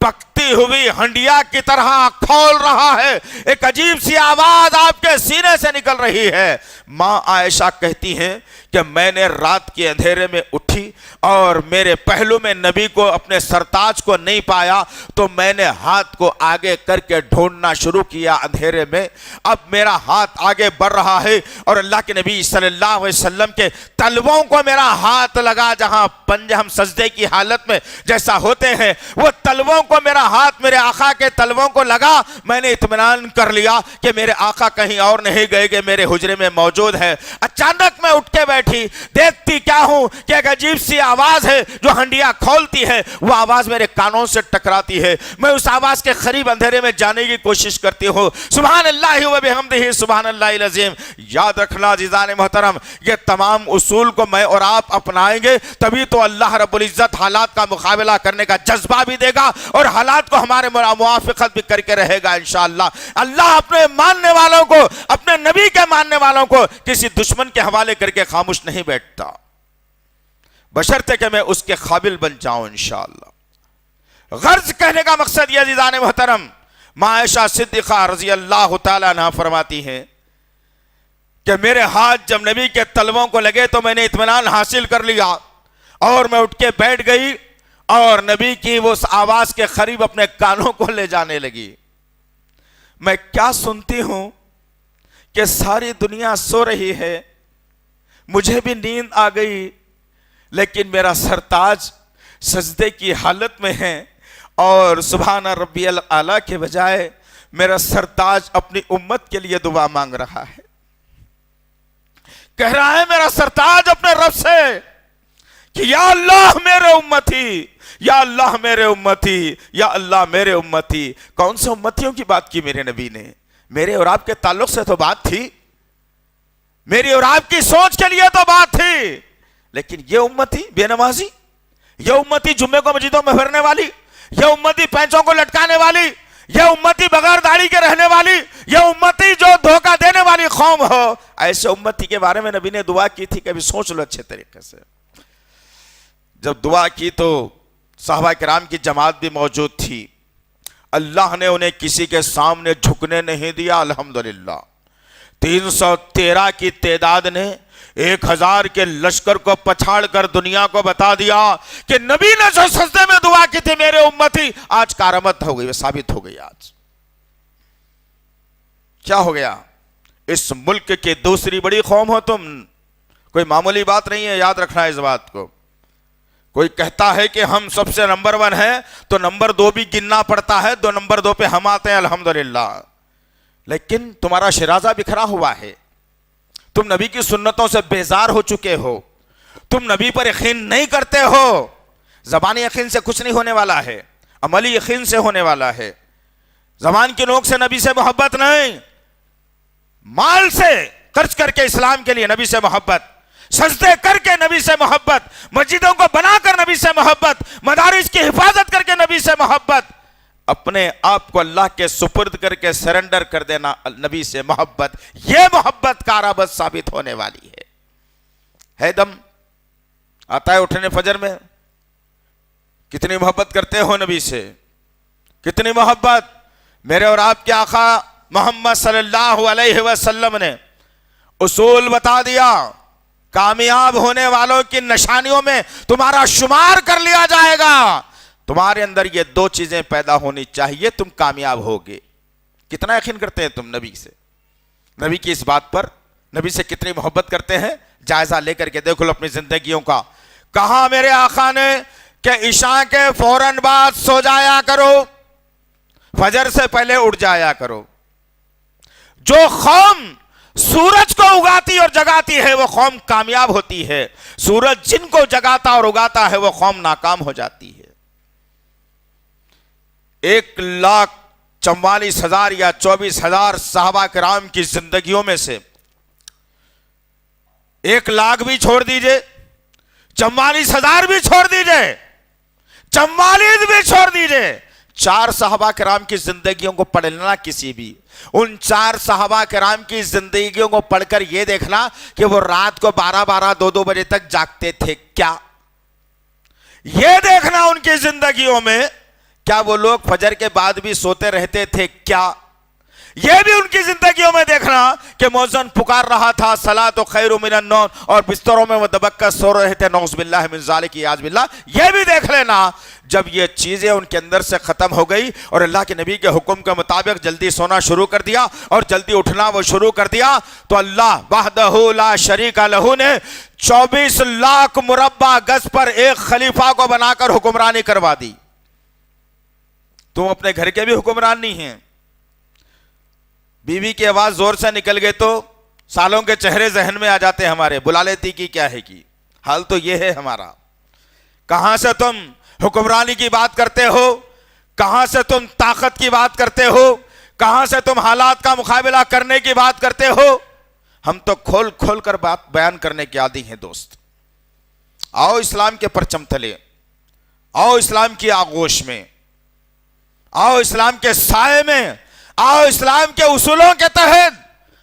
B: پکتی ہوئی ہنڈیا کی طرح کھول رہا ہے، ایک عجیب سی آواز آپ کے سینے سے نکل رہی ہے۔ ماں عائشہ کہتی ہیں کہ میں نے رات کے اندھیرے میں اٹھی اور میرے پہلو میں نبی کو، اپنے سرتاج کو نہیں پایا، تو میں نے ہاتھ کو آگے کر کے ڈھونڈنا شروع کیا اندھیرے میں۔ اب میرا ہاتھ آگے بڑھ رہا ہے اور اللہ کے نبی صلی اللہ علیہ وسلم کے تلووں کو میرا ہاتھ لگا، جہاں پنجے ہم سجدے کی حالت میں جیسا ہوتے ہیں، وہ تلووں کو میرا ہاتھ میرے آقا کے تلووں کو لگا۔ میں نے اطمینان کر لیا کہ میرے آقا کہیں اور نہیں گئے کہ میرے حجرے میں موجود ہے۔ اچانک میں اٹھ کے بیٹھی، دیکھتی کیا ہوں کہ ایک عجیب سی آواز ہے جو ہنڈیا کھولتی ہے، وہ آواز میرے کانوں سے ٹکراتی ہے۔ میں اس آواز کے قریب اندھیرے میں جانے کی کوشش کرتی ہوں۔ سبحان اللہ و بحمدہ سبحان اللہ العظیم۔ یاد رکھنا عزیزان محترم، یہ تمام اصول کو میں اور آپ اپنائیں گے تبھی تو اللہ رب العزت حالات کا مقابلہ کرنے کا جذبہ بھی دے گا اور حالات کو ہمارے موافقت بھی کر کے رہے گا انشاءاللہ۔ اللہ اپنے ماننے والوں کو، اپنے نبی کے ماننے والوں کو کسی دشمن کے حوالے کر کے خاموش نہیں بیٹھتا، بشرطے کہ میں اس کے قابل بن جاؤں انشاءاللہ۔ غرض کہنے کا مقصد یہ عزیزان محترم، ماں عائشہ صدیقہ رضی اللہ تعالیٰ عنہ فرماتی ہیں کہ میرے ہاتھ جب نبی کے تلووں کو لگے تو میں نے اطمینان حاصل کر لیا اور میں اٹھ کے بیٹھ گئی اور نبی کی وہ آواز کے قریب اپنے کانوں کو لے جانے لگی۔ میں کیا سنتی ہوں کہ ساری دنیا سو رہی ہے، مجھے بھی نیند آ گئی، لیکن میرا سرتاج سجدے کی حالت میں ہے اور سبحان ربی الاعلیٰ کے بجائے میرا سرتاج اپنی امت کے لیے دعا مانگ رہا ہے، کہہ رہا ہے میرا سرتاج اپنے رب سے کہ یا اللہ میرے امتی، یا اللہ میرے امتی، یا اللہ میرے امتی۔ کون سے امتیوں کی بات کی میرے نبی نے؟ میرے اور آپ کے تعلق سے تو بات تھی، میری اور آپ کی سوچ کے لیے تو بات تھی، لیکن یہ امتی بے نمازی، یہ امتی جمعے کو مسجدوں میں پھرنے والی، یہ امتی پینچوں کو لٹکانے والی، یہ امتی بغیر داڑھی کے رہنے والی، یہ امتی جو دھوکہ دینے والی قوم ہو، ایسے امتی کے بارے میں نبی نے دعا کی تھی، کبھی سوچ لو اچھے طریقے سے۔ جب دعا کی تو صحابہ کرام کی جماعت بھی موجود تھی، اللہ نے انہیں کسی کے سامنے جھکنے نہیں دیا الحمدللہ۔ 313 کی تعداد نے 1000 کے لشکر کو پچھاڑ کر دنیا کو بتا دیا کہ نبی نے جو سجدے میں دعا کی تھی میرے امتی، آج کارآمد ہو گئی، وہ ثابت ہو گئی۔ آج کیا ہو گیا؟ اس ملک کی دوسری بڑی قوم ہو تم، کوئی معمولی بات نہیں ہے، یاد رکھنا اس بات کو۔ کوئی کہتا ہے کہ ہم سب سے نمبر 1 ہیں تو نمبر 2 بھی گننا پڑتا ہے، 2 نمبر 2 پہ ہم آتے ہیں الحمدللہ، لیکن تمہارا شرازہ بکھرا ہوا ہے، تم نبی کی سنتوں سے بیزار ہو چکے ہو، تم نبی پر یقین نہیں کرتے ہو۔ زبانی یقین سے کچھ نہیں ہونے والا ہے، عملی یقین سے ہونے والا ہے۔ زبان کی نوک سے نبی سے محبت نہیں، مال سے خرچ کر کے اسلام کے لیے نبی سے محبت، سجدے کر کے نبی سے محبت، مسجدوں کو بنا کر نبی سے محبت، مدارس کی حفاظت کر کے نبی سے محبت، اپنے آپ کو اللہ کے سپرد کر کے سرنڈر کر دینا نبی سے محبت، یہ محبت کارآمد ثابت ہونے والی ہے دم آتا ہے اٹھنے فجر میں، کتنی محبت کرتے ہو نبی سے، کتنی محبت۔ میرے اور آپ کے آقا محمد صلی اللہ علیہ وسلم نے اصول بتا دیا، کامیاب ہونے والوں کی نشانیوں میں تمہارا شمار کر لیا جائے گا، تمہارے اندر یہ دو چیزیں پیدا ہونی چاہیے، تم کامیاب ہوگے۔ کتنا یقین کرتے ہیں تم نبی سے، نبی کی اس بات پر، نبی سے کتنی محبت کرتے ہیں؟ جائزہ لے کر کے دیکھو اپنی زندگیوں کا۔ کہا میرے آقا نے کہ عشاء کے فوراً بعد سو جایا کرو، فجر سے پہلے اٹھ جایا کرو۔ جو قوم سورج کو اگاتی اور جگاتی ہے وہ قوم کامیاب ہوتی ہے، سورج جن کو جگاتا اور اگاتا ہے وہ قوم ناکام ہو جاتی ہے۔ 1,44,000 یا 24,000 صحابہ کرام کی زندگیوں میں سے 1,00,000 بھی چھوڑ دیجئے، 44,000 بھی چھوڑ دیجئے، 44 بھی چھوڑ دیجئے، 4 صحابہ کرام کی زندگیوں کو پڑھ لینا کسی بھی، ان 4 صحابہ کرام کی زندگیوں کو پڑھ کر یہ دیکھنا کہ وہ رات کو 12 2 بجے تک جاگتے تھے کیا، یہ دیکھنا ان کی زندگیوں میں کیا وہ لوگ فجر کے بعد بھی سوتے رہتے تھے کیا، یہ بھی ان کی زندگیوں میں دیکھنا کہ مؤذن پکار رہا تھا صلاۃ خیر من النوم اور بستروں میں وہ دبک کر سو رہے تھے، نعوذ باللہ من ذالک، اعاذ باللہ، یہ بھی دیکھ لینا۔ جب یہ چیزیں ان کے اندر سے ختم ہو گئی اور اللہ کے نبی کے حکم کے مطابق جلدی سونا شروع کر دیا اور جلدی اٹھنا وہ شروع کر دیا، تو اللہ وحدہ لا شریک لہ نے 24 لاکھ مربع گز پر ایک خلیفہ کو بنا کر حکمرانی کروا دی۔ تم اپنے گھر کے بھی حکمران نہیں ہیں، بیوی کی آواز زور سے نکل گئے تو سالوں کے چہرے ذہن میں آ جاتے ہمارے، بلا لیتی کی کیا ہے کی، حال تو یہ ہے ہمارا۔ کہاں سے تم حکمرانی کی بات کرتے ہو، کہاں سے تم طاقت کی بات کرتے ہو، کہاں سے تم حالات کا مقابلہ کرنے کی بات کرتے ہو؟ ہم تو کھول کھول کر بات بیان کرنے کے عادی ہیں دوست۔ آؤ اسلام کے پرچم تلے، آؤ اسلام کی آغوش میں، آؤ اسلام کے سائے میں، آؤ اسلام کے اصولوں کے تحت،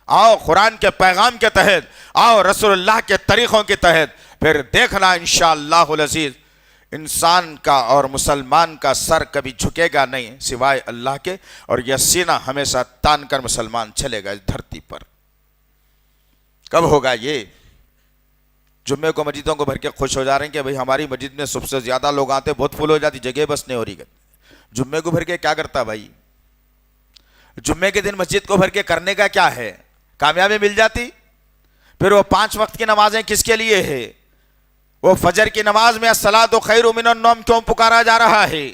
B: آؤ قرآن کے پیغام کے تحت، آؤ رسول اللہ کے طریقوں کے تحت، پھر دیکھنا انشاءاللہ العزیز انسان کا اور مسلمان کا سر کبھی جھکے گا نہیں سوائے اللہ کے، اور یہ سینہ ہمیشہ تان کر مسلمان چلے گا اس دھرتی پر۔ کب ہوگا یہ؟ جمعے کو مسجدوں کو بھر کے خوش ہو جا رہے ہیں کہ بھئی ہماری مسجد میں سب سے زیادہ لوگ آتے، بہت فل ہو جاتی، جگہ بس نہیں ہو رہی۔ جمعے کو بھر کے کیا کرتا بھائی؟ جمعے کے دن مسجد کو بھر کے کرنے کا کیا ہے؟ کامیابی مل جاتی؟ پھر وہ 5 وقت کی نمازیں کس کے لیے ہے؟ وہ فجر کی نماز میں الصلاۃ خیر من النوم کیوں پکارا جا رہا ہے؟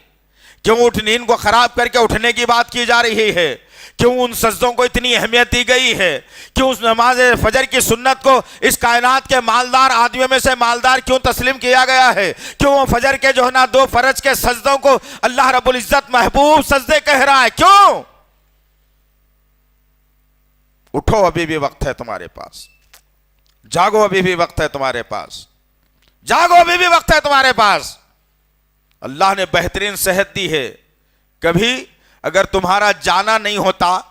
B: کیوں اٹھ نیند کو خراب کر کے اٹھنے کی بات کی جا رہی ہے؟ کیوں ان سجدوں کو اتنی اہمیت دی گئی ہے؟ کیوں اس نماز فجر کی سنت کو اس کائنات کے مالدار آدمیوں میں سے مالدار کیوں تسلیم کیا گیا ہے؟ کیوں وہ فجر کے جو ہے نا 2 فرض کے سجدوں کو اللہ رب العزت محبوب سجدے کہہ رہا ہے؟ کیوں؟ اٹھو، ابھی بھی وقت ہے تمہارے پاس، جاگو، ابھی بھی وقت ہے تمہارے پاس، جاگو، ابھی بھی وقت ہے تمہارے پاس۔ اللہ نے بہترین صحت دی ہے، کبھی اگر تمہارا جانا نہیں ہوتا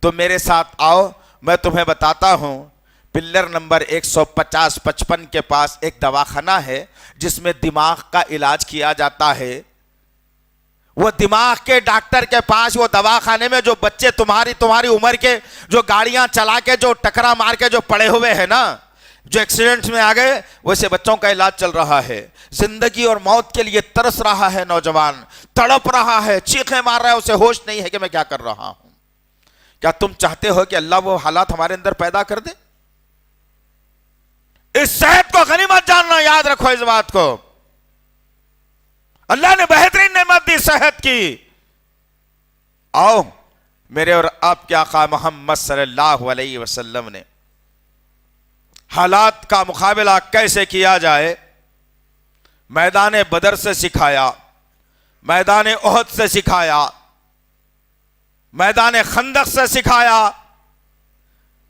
B: تو میرے ساتھ آؤ، میں تمہیں بتاتا ہوں۔ پلر نمبر 150-55 کے پاس ایک دواخانہ ہے جس میں دماغ کا علاج کیا جاتا ہے۔ وہ دماغ کے ڈاکٹر کے پاس، وہ دواخانے میں جو بچے تمہاری عمر کے جو گاڑیاں چلا کے جو ٹکرا مار کے جو پڑے ہوئے ہیں نا، جو ایکسیڈنٹ میں آ گئے، ویسے بچوں کا علاج چل رہا ہے۔ زندگی اور موت کے لیے ترس رہا ہے نوجوان، تڑپ رہا ہے، چیخیں مار رہا ہے، اسے ہوش نہیں ہے کہ میں کیا کر رہا ہوں۔ کیا تم چاہتے ہو کہ اللہ وہ حالات ہمارے اندر پیدا کر دے؟ اس صحت کو غنیمت جاننا، یاد رکھو اس بات کو۔ اللہ نے بہترین نعمت دی صحت کی۔ آؤ، میرے اور آپ کے آقا محمد صلی اللہ علیہ وسلم نے حالات کا مقابلہ کیسے کیا جائے میدان بدر سے سکھایا، میدان احد سے سکھایا، میدان خندق سے سکھایا،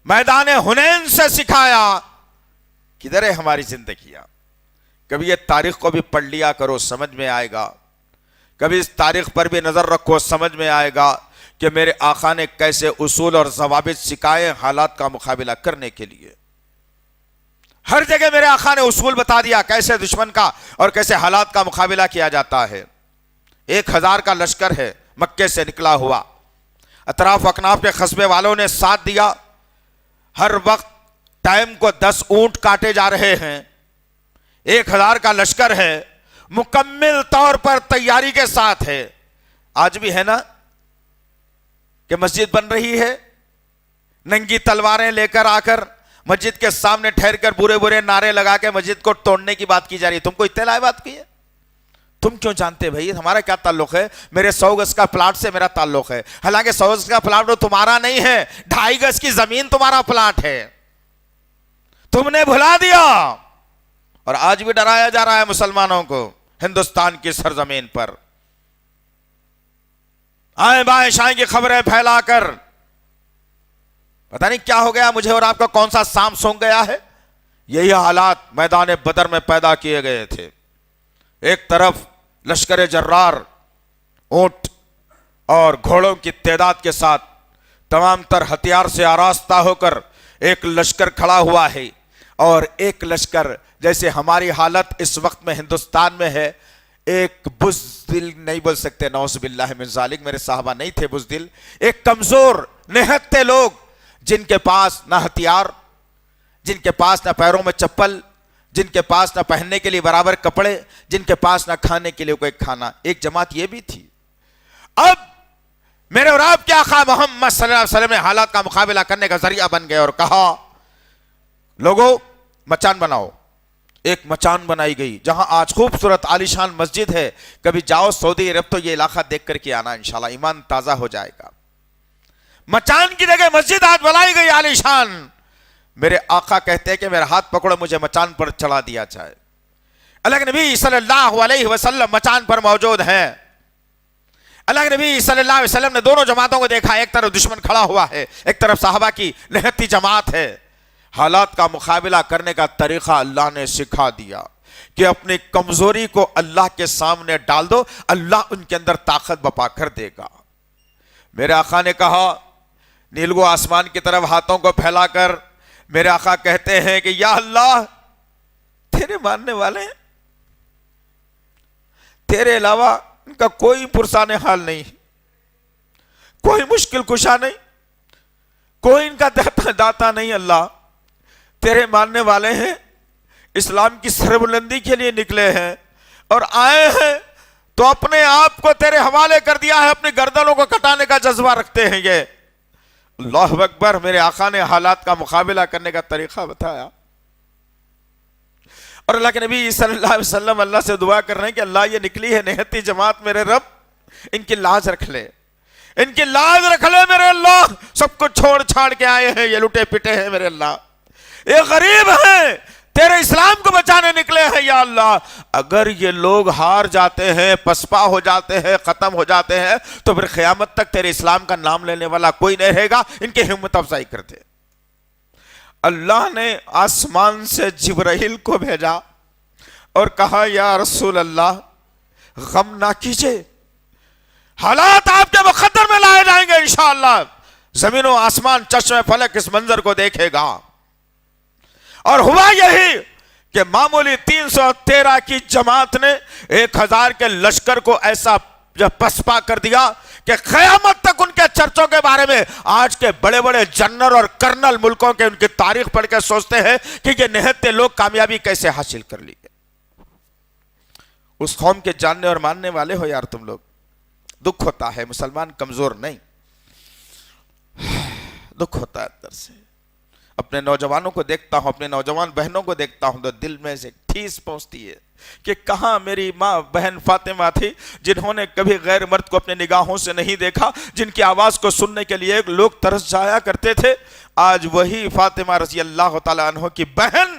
B: میدان حنین سے سکھایا، کدھر ہے ہماری زندگیاں؟ کبھی یہ تاریخ کو بھی پڑھ لیا کرو، سمجھ میں آئے گا. کبھی اس تاریخ پر بھی نظر رکھو، سمجھ میں آئے گا کہ میرے آقا نے کیسے اصول اور ضوابط سکھائے حالات کا مقابلہ کرنے کے لیے. ہر جگہ میرے آقا نے اصول بتا دیا کیسے دشمن کا اور کیسے حالات کا مقابلہ کیا جاتا ہے. 1000 کا لشکر ہے مکے سے نکلا ہوا، اطراف اکناف کے قصبے والوں نے ساتھ دیا. ہر وقت ٹائم کو 10 اونٹ کاٹے جا رہے ہیں. 1000 کا لشکر ہے، مکمل طور پر تیاری کے ساتھ ہے. آج بھی ہے نا کہ مسجد بن رہی ہے، ننگی تلواریں لے کر آ کر مسجد کے سامنے ٹھہر کر برے برے نعرے لگا کے مسجد کو توڑنے کی بات کی جا رہی ہے. تم کو اطلاع بات کی ہے؟ تم کیوں جانتے بھائی ہمارا کیا تعلق ہے؟ میرے 100 گز کا پلاٹ سے میرا تعلق ہے. حالانکہ 100 گز کا پلاٹ تو تمہارا نہیں ہے، 2.5 گز کی زمین تمہارا پلاٹ ہے. تم نے بھلا دیا اور آج بھی ڈرایا جا رہا ہے مسلمانوں کو ہندوستان کی سرزمین پر. آئیں بائیں شائیں کی خبریں پھیلا کر پتہ نہیں کیا ہو گیا، مجھے اور آپ کا کون سا سانپ سونگ گیا ہے. یہی حالات میدان بدر میں پیدا کیے گئے تھے. ایک طرف لشکر جرار اونٹ اور گھوڑوں کی تعداد کے ساتھ تمام تر ہتھیار سے آراستہ ہو کر ایک لشکر کھڑا ہوا ہے، اور ایک لشکر جیسے ہماری حالت اس وقت میں ہندوستان میں ہے، ایک بزدل نہیں بول سکتے، نعوذ باللہ من ذالک، میرے صحابہ نہیں تھے بزدل، ایک کمزور نہتے لوگ جن کے پاس نہ ہتھیار، جن کے پاس نہ پیروں میں چپل، جن کے پاس نہ پہننے کے لیے برابر کپڑے، جن کے پاس نہ کھانے کے لیے کوئی کھانا. ایک جماعت یہ بھی تھی. اب میرے اور آپ کے آقا محمد صلی اللہ علیہ وسلم نے حالات کا مقابلہ کرنے کا ذریعہ بن گئے اور کہا لوگوں مچان بناؤ. ایک مچان بنائی گئی جہاں آج خوبصورت عالیشان مسجد ہے. کبھی جاؤ سعودی عرب تو یہ علاقہ دیکھ کر کے آنا، انشاءاللہ ایمان تازہ ہو جائے گا. مچان کی جگہ مسجد آج بنائی گئی عالیشان. میرے آقا کہتے ہیں کہ میرا ہاتھ پکڑو مجھے مچان پر چڑھا دیا جائے. اللہ کے نبی صلی اللہ علیہ وسلم مچان پر موجود ہیں. اللہ کے نبی صلی اللہ علیہ وسلم نے دونوں جماعتوں کو دیکھا، ایک طرف دشمن کھڑا ہوا ہے، ایک طرف صحابہ کی نہتی جماعت ہے. حالات کا مقابلہ کرنے کا طریقہ اللہ نے سکھا دیا کہ اپنی کمزوری کو اللہ کے سامنے ڈال دو، اللہ ان کے اندر طاقت بپا کر دے گا. میرے آقا نے کہا نیلگو آسمان کی طرف ہاتھوں کو پھیلا کر میرے آقا کہتے ہیں کہ یا اللہ تیرے ماننے والے ہیں، تیرے علاوہ ان کا کوئی پرسان حال نہیں، کوئی مشکل کشا نہیں، کوئی ان کا داتا نہیں. اللہ تیرے ماننے والے ہیں، اسلام کی سربلندی کے لیے نکلے ہیں اور آئے ہیں تو اپنے آپ کو تیرے حوالے کر دیا ہے، اپنی گردنوں کو کٹانے کا جذبہ رکھتے ہیں. یہ اللہ اکبر. میرے آقا نے حالات کا مقابلہ کرنے کا طریقہ بتایا اور اللہ کے نبی صلی اللہ علیہ وسلم اللہ سے دعا کر رہے ہیں کہ اللہ یہ نکلی ہے نہتی جماعت، میرے رب ان کی لاج رکھ لے، ان کی لاج رکھ لے میرے اللہ. سب کو چھوڑ چھاڑ کے آئے ہیں، یہ لٹے پٹے ہیں میرے اللہ، یہ غریب ہیں، تیرے اسلام کو بچانے نکلے ہیں یا اللہ. اگر یہ لوگ ہار جاتے ہیں، پسپا ہو جاتے ہیں، ختم ہو جاتے ہیں تو پھر قیامت تک تیرے اسلام کا نام لینے والا کوئی نہیں رہے گا. ان کی ہمت افزائی کرتے. اللہ نے آسمان سے جبرائیل کو بھیجا اور کہا یا رسول اللہ غم نہ کیجئے، حالات آپ کے مقدر میں لائے جائیں گے انشاءاللہ. زمین و آسمان چشم فلک اس منظر کو دیکھے گا. اور ہوا یہی کہ معمولی 313 کی جماعت نے 1000 کے لشکر کو ایسا پسپا کر دیا کہ قیامت تک ان کے چرچوں کے بارے میں آج کے بڑے بڑے جنرل اور کرنل ملکوں کے ان کی تاریخ پڑھ کے سوچتے ہیں کہ یہ نہتے لوگ کامیابی کیسے حاصل کر لی. اس قوم کے جاننے اور ماننے والے ہو یار تم لوگ. دکھ ہوتا ہے، مسلمان کمزور نہیں، دکھ ہوتا ہے اندر سے. اپنے نوجوانوں کو دیکھتا ہوں، اپنے نوجوان بہنوں کو دیکھتا ہوں تو دل میں سے ٹھیس پہنچتی ہے کہ کہاں میری ماں بہن فاطمہ تھی جنہوں نے کبھی غیر مرد کو اپنے نگاہوں سے نہیں دیکھا، جن کی آواز کو سننے کے لیے لوگ ترس جایا کرتے تھے. آج وہی فاطمہ رضی اللہ تعالی عنہ کی بہن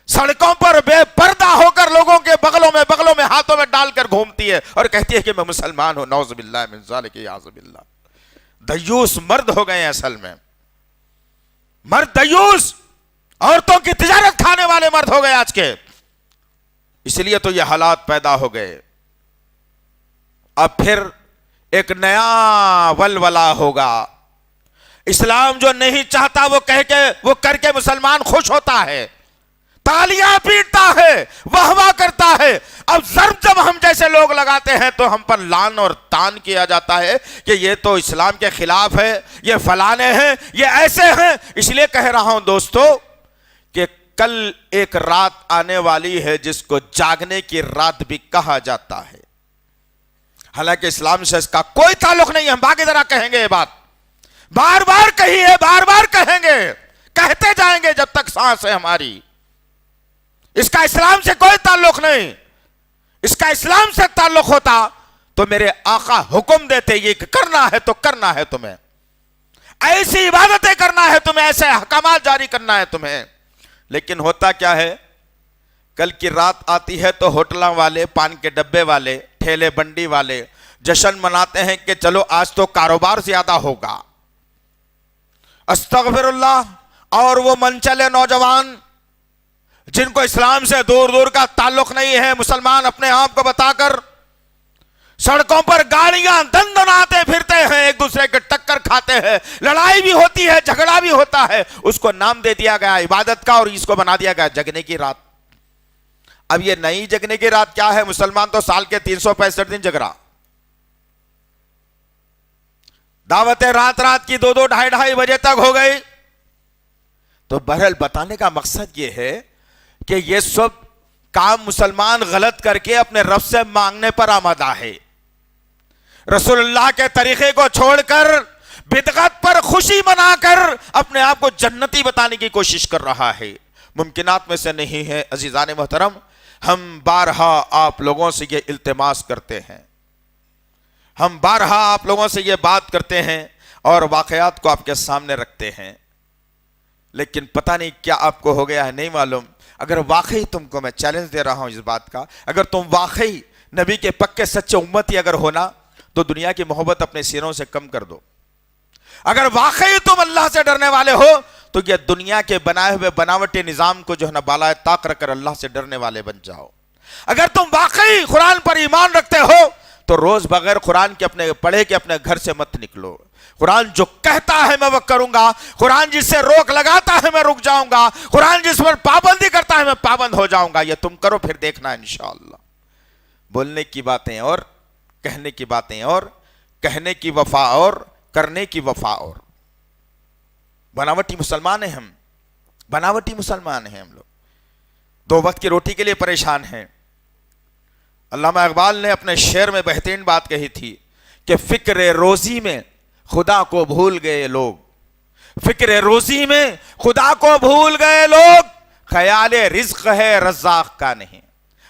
B: سڑکوں پر بے پردہ ہو کر لوگوں کے بغلوں میں ہاتھوں میں ڈال کر گھومتی ہے اور کہتی ہے کہ میں مسلمان ہوں. نعوذ باللہ من ذالک، یعوذ باللہ. دیوس مرد ہو گئے ہیں اصل میں، مرد دیوس، عورتوں کی تجارت کھانے والے والے مرد ہو گئے آج کے، اس لیے تو یہ حالات پیدا ہو گئے۔ اب پھر ایک نیا ولولہ ہوگا۔ اسلام جو نہیں چاہتا وہ کر کے مسلمان خوش ہوتا ہے، تالیاں پیٹتا ہے، واہ واہ کرتا ہے۔ اب ضرب جب ہم جیسے لوگ لگاتے ہیں تو ہم پر لعن اور طعن کیا جاتا ہے کہ یہ تو اسلام کے خلاف ہے، یہ فلانے ہیں، یہ ایسے ہیں۔ اس لیے کہہ رہا ہوں دوستو کہ کل ایک رات آنے والی ہے جس کو جاگنے کی رات بھی کہا جاتا ہے، حالانکہ اسلام سے اس کا کوئی تعلق نہیں ہے۔ ہم باقی ذرا کہیں گے یہ بات، بار بار کہی ہے، بار بار کہیں گے، کہتے جائیں گے جب تک سانس ہے ہماری۔ اس کا اسلام سے کوئی تعلق نہیں۔ اس کا اسلام سے تعلق ہوتا تو میرے آقا حکم دیتے یہ کہ کرنا ہے تو کرنا ہے تمہیں، ایسی عبادتیں کرنا ہے تمہیں، ایسے احکامات جاری کرنا ہے تمہیں۔ لیکن ہوتا کیا ہے، کل کی رات آتی ہے تو ہوٹلاں والے، پان کے ڈبے والے، ٹھیلے بنڈی والے جشن مناتے ہیں کہ چلو آج تو کاروبار زیادہ ہوگا۔ استغفر اللہ۔ اور وہ منچلے نوجوان جن کو اسلام سے دور دور کا تعلق نہیں ہے، مسلمان اپنے آپ کو بتا کر سڑکوں پر گاڑیاں دندناتے پھرتے ہیں، ایک دوسرے کے ٹکر کھاتے ہیں، لڑائی بھی ہوتی ہے، جھگڑا بھی ہوتا ہے، اس کو نام دے دیا گیا عبادت کا اور اس کو بنا دیا گیا جگنے کی رات۔ اب یہ نئی جگنے کی رات کیا ہے؟ مسلمان تو سال کے 365 دن جگ رہا، دعوتیں رات رات کی 2 ڈھائی بجے تک ہو گئی۔ تو بہرحال بتانے کا مقصد یہ ہے کہ یہ سب کام مسلمان غلط کر کے اپنے رب سے مانگنے پر آمادہ ہے، رسول اللہ کے طریقے کو چھوڑ کر بدعت پر خوشی منا کر اپنے آپ کو جنتی بتانے کی کوشش کر رہا ہے۔ ممکنات میں سے نہیں ہے۔ عزیزان محترم، ہم بارہا آپ لوگوں سے یہ التماس کرتے ہیں، ہم بارہا آپ لوگوں سے یہ بات کرتے ہیں اور واقعات کو آپ کے سامنے رکھتے ہیں، لیکن پتہ نہیں کیا آپ کو ہو گیا ہے، نہیں معلوم۔ اگر واقعی تم کو میں چیلنج دے رہا ہوں اس بات کا، اگر تم واقعی نبی کے پکے سچے امتی اگر ہونا تو دنیا کی محبت اپنے سینوں سے کم کر دو۔ اگر واقعی تم اللہ سے ڈرنے والے ہو تو یہ دنیا کے بنائے ہوئے بناوٹی نظام کو جو ہے نا بالائے طاق رکھ کر اللہ سے ڈرنے والے بن جاؤ۔ اگر تم واقعی قرآن پر ایمان رکھتے ہو تو روز بغیر قرآن کے اپنے پڑھے کے اپنے گھر سے مت نکلو۔ قرآن جو کہتا ہے میں وہ کروں گا، قرآن جس سے روک لگاتا ہے میں رک جاؤں گا، قرآن جس پر پابندی کرتا ہے میں پابند ہو جاؤں گا۔ یہ تم کرو، پھر دیکھنا انشاءاللہ۔ بولنے کی باتیں اور کہنے کی باتیں اور، کہنے کی وفا اور کرنے کی وفا اور۔ بناوٹی مسلمان ہیں ہم، بناوٹی مسلمان ہیں ہم لوگ، 2 وقت کی روٹی کے لیے پریشان ہیں۔ علامہ اقبال نے اپنے شعر میں بہترین بات کہی تھی کہ فکر روزی میں خدا کو بھول گئے لوگ، فکر روزی میں خدا کو بھول گئے لوگ، خیال رزق ہے رزاق کا نہیں۔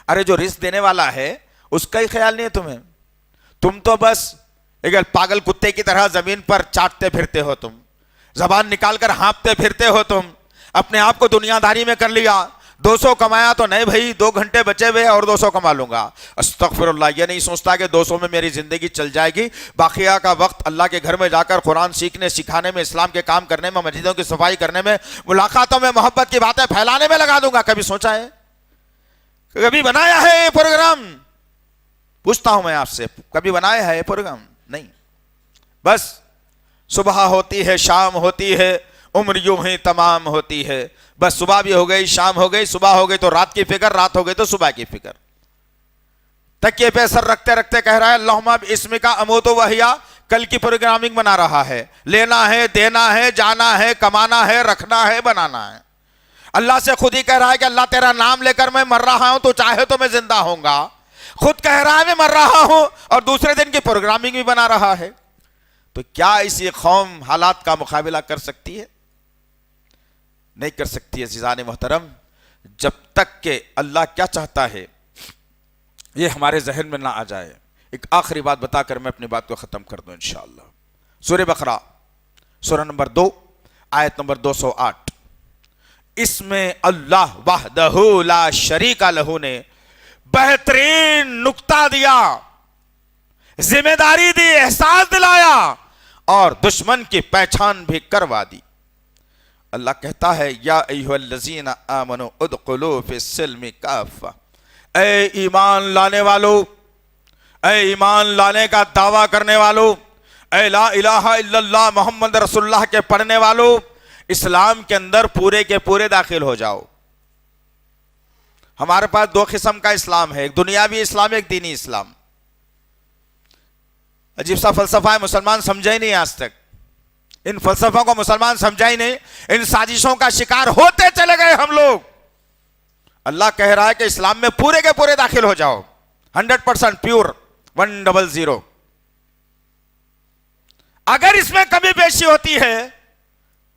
B: ارے جو رزق دینے والا ہے اس کا ہی خیال نہیں ہے تمہیں، تم تو بس ایک پاگل کتے کی طرح زمین پر چاٹتے پھرتے ہو، تم زبان نکال کر ہانپتے پھرتے ہو، تم اپنے آپ کو دنیا داری میں کر لیا۔ 200 کمایا تو نہیں بھائی 2 گھنٹے بچے ہوئے اور 200 کما لوں گا، استغفر اللہ۔ یہ نہیں سوچتا کہ 200 میں میری زندگی چل جائے گی، باقیہ کا وقت اللہ کے گھر میں جا کر قرآن سیکھنے سکھانے میں، اسلام کے کام کرنے میں، مسجدوں کی صفائی کرنے میں، ملاقاتوں میں، محبت کی باتیں پھیلانے میں لگا دوں گا۔ کبھی سوچا ہے؟ کبھی بنایا ہے یہ پروگرام؟ پوچھتا ہوں میں آپ سے، کبھی بنایا ہے یہ پروگرام؟ نہیں، بس صبح ہوتی ہے، شام ہوتی ہے، عمر یوں ہی تمام ہوتی ہے، بس صبح بھی ہو گئی، شام ہو گئی، صبح ہو گئی تو رات کی فکر، رات ہو گئی تو صبح کی فکر۔ تکیے پہ سر رکھتے رکھتے کہہ رہا ہے اللہم باسمک اموت و احیا، کل کی پروگرامنگ بنا رہا ہے، لینا ہے، دینا ہے، جانا ہے، کمانا ہے، رکھنا ہے، بنانا ہے۔ اللہ سے خود ہی کہہ رہا ہے کہ اللہ تیرا نام لے کر میں مر رہا ہوں، تو چاہے تو میں زندہ ہوں گا۔ خود کہہ رہا ہے میں مر رہا ہوں اور دوسرے دن کی پروگرامنگ بھی بنا رہا ہے۔ تو کیا اسی قوم حالات کا مقابلہ کر سکتی ہے؟ نہیں کر سکتی۔ عزیزان محترم، جب تک کہ اللہ کیا چاہتا ہے یہ ہمارے ذہن میں نہ آ جائے۔ ایک آخری بات بتا کر میں اپنی بات کو ختم کر دوں انشاءاللہ۔ سورہ بقرہ سورہ نمبر 2 آیت نمبر 208، اس میں اللہ وحدہ لا شریک لہ نے بہترین نکتہ دیا، ذمہ داری دی، احساس دلایا اور دشمن کی پہچان بھی کروا دی۔ اللہ کہتا ہے یا ایھا الذین آمنوا ادخلوا فی السلم کافہ، اے ایمان لانے والو، اے ایمان لانے کا دعویٰ کرنے والو، اے لا الہ الا اللہ محمد رسول اللہ کے پڑھنے والو، اسلام کے اندر پورے کے پورے داخل ہو جاؤ۔ ہمارے پاس دو قسم کا اسلام ہے، ایک دنیاوی اسلام، ایک دینی اسلام۔ عجیب سا فلسفہ ہے، مسلمان سمجھے ہی نہیں آج تک، ان فلسفوں کو مسلمان سمجھا ہی نہیں، ان سازشوں کا شکار ہوتے چلے گئے ہم لوگ۔ اللہ کہہ رہا ہے کہ اسلام میں پورے کے پورے داخل ہو جاؤ، 100% پیور، 100۔ اگر اس میں کمی بیشی ہوتی ہے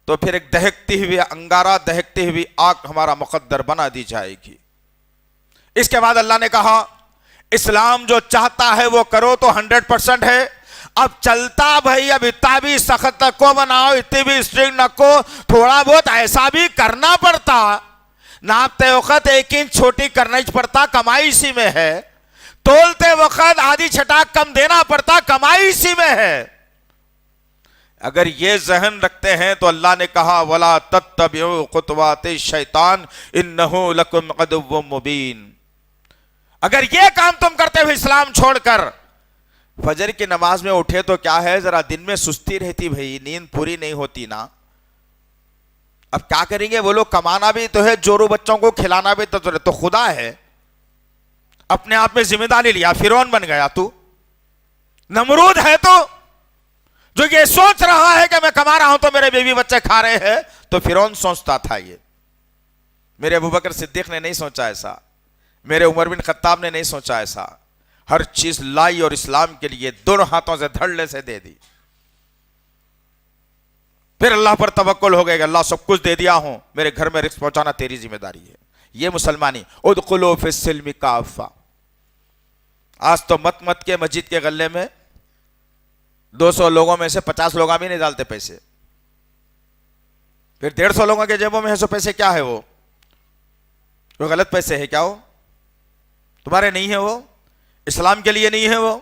B: تو پھر ایک دہکتی ہوئی انگارہ، دہکتی ہوئی آگ ہمارا مقدر بنا دی جائے گی۔ اس کے بعد اللہ نے کہا اسلام جو چاہتا ہے وہ کرو تو 100% ہے۔ اب چلتا بھائی، اب اتنا بھی سخت نہ کو بناؤ، اتنی بھی اسٹرنگ نہ کو، تھوڑا بہت ایسا بھی کرنا پڑتا، ناپتے وقت 1 انچ چھوٹی کرنا ہی پڑتا، کمائی اسی میں ہے، تولتے وقت آدھی چھٹاک کم دینا پڑتا، کمائی اسی میں ہے۔ اگر یہ ذہن رکھتے ہیں تو اللہ نے کہا وَلَا تَتَّبِعُوا خُطُوَاتِ الشَّيْطَانِ إِنَّهُ لَكُمْ عَدُوٌّ مُبِينٌ۔ اگر یہ کام تم کرتے ہوئے اسلام چھوڑ کر فجر کی نماز میں اٹھے تو کیا ہے، ذرا دن میں سستی رہتی بھائی، نیند پوری نہیں ہوتی نا، اب کیا کریں گے وہ لوگ، کمانا بھی تو ہے، جورو بچوں کو کھلانا بھی تو خدا ہے، اپنے آپ میں ذمہ داری لیا، فرعون بن گیا تو، نمرود ہے تو، جو یہ سوچ رہا ہے کہ میں کما رہا ہوں تو میرے بیوی بچے کھا رہے ہیں، تو فرعون سوچتا تھا یہ۔ میرے ابوبکر صدیق نے نہیں سوچا ایسا، میرے عمر بن خطاب نے نہیں سوچا ایسا، ہر چیز لائی اور اسلام کے لیے دونوں ہاتھوں سے دھڑلے سے دے دی۔ پھر اللہ پر توکل ہو گئے کہ اللہ سب کچھ دے دیا ہوں، میرے گھر میں رزق پہنچانا تیری ذمہ داری ہے۔ یہ مسلمانی، ادخلوا فی السلم کافہ۔ آج تو مت کے مسجد کے غلے میں 200 لوگوں میں سے 50 لوگ بھی نہیں ڈالتے پیسے، پھر 150 لوگوں کے جیبوں میں ہے، سو پیسے کیا ہے وہ غلط پیسے ہے کیا؟ وہ تمہارے نہیں ہے، وہ اسلام کے لیے نہیں ہے، وہ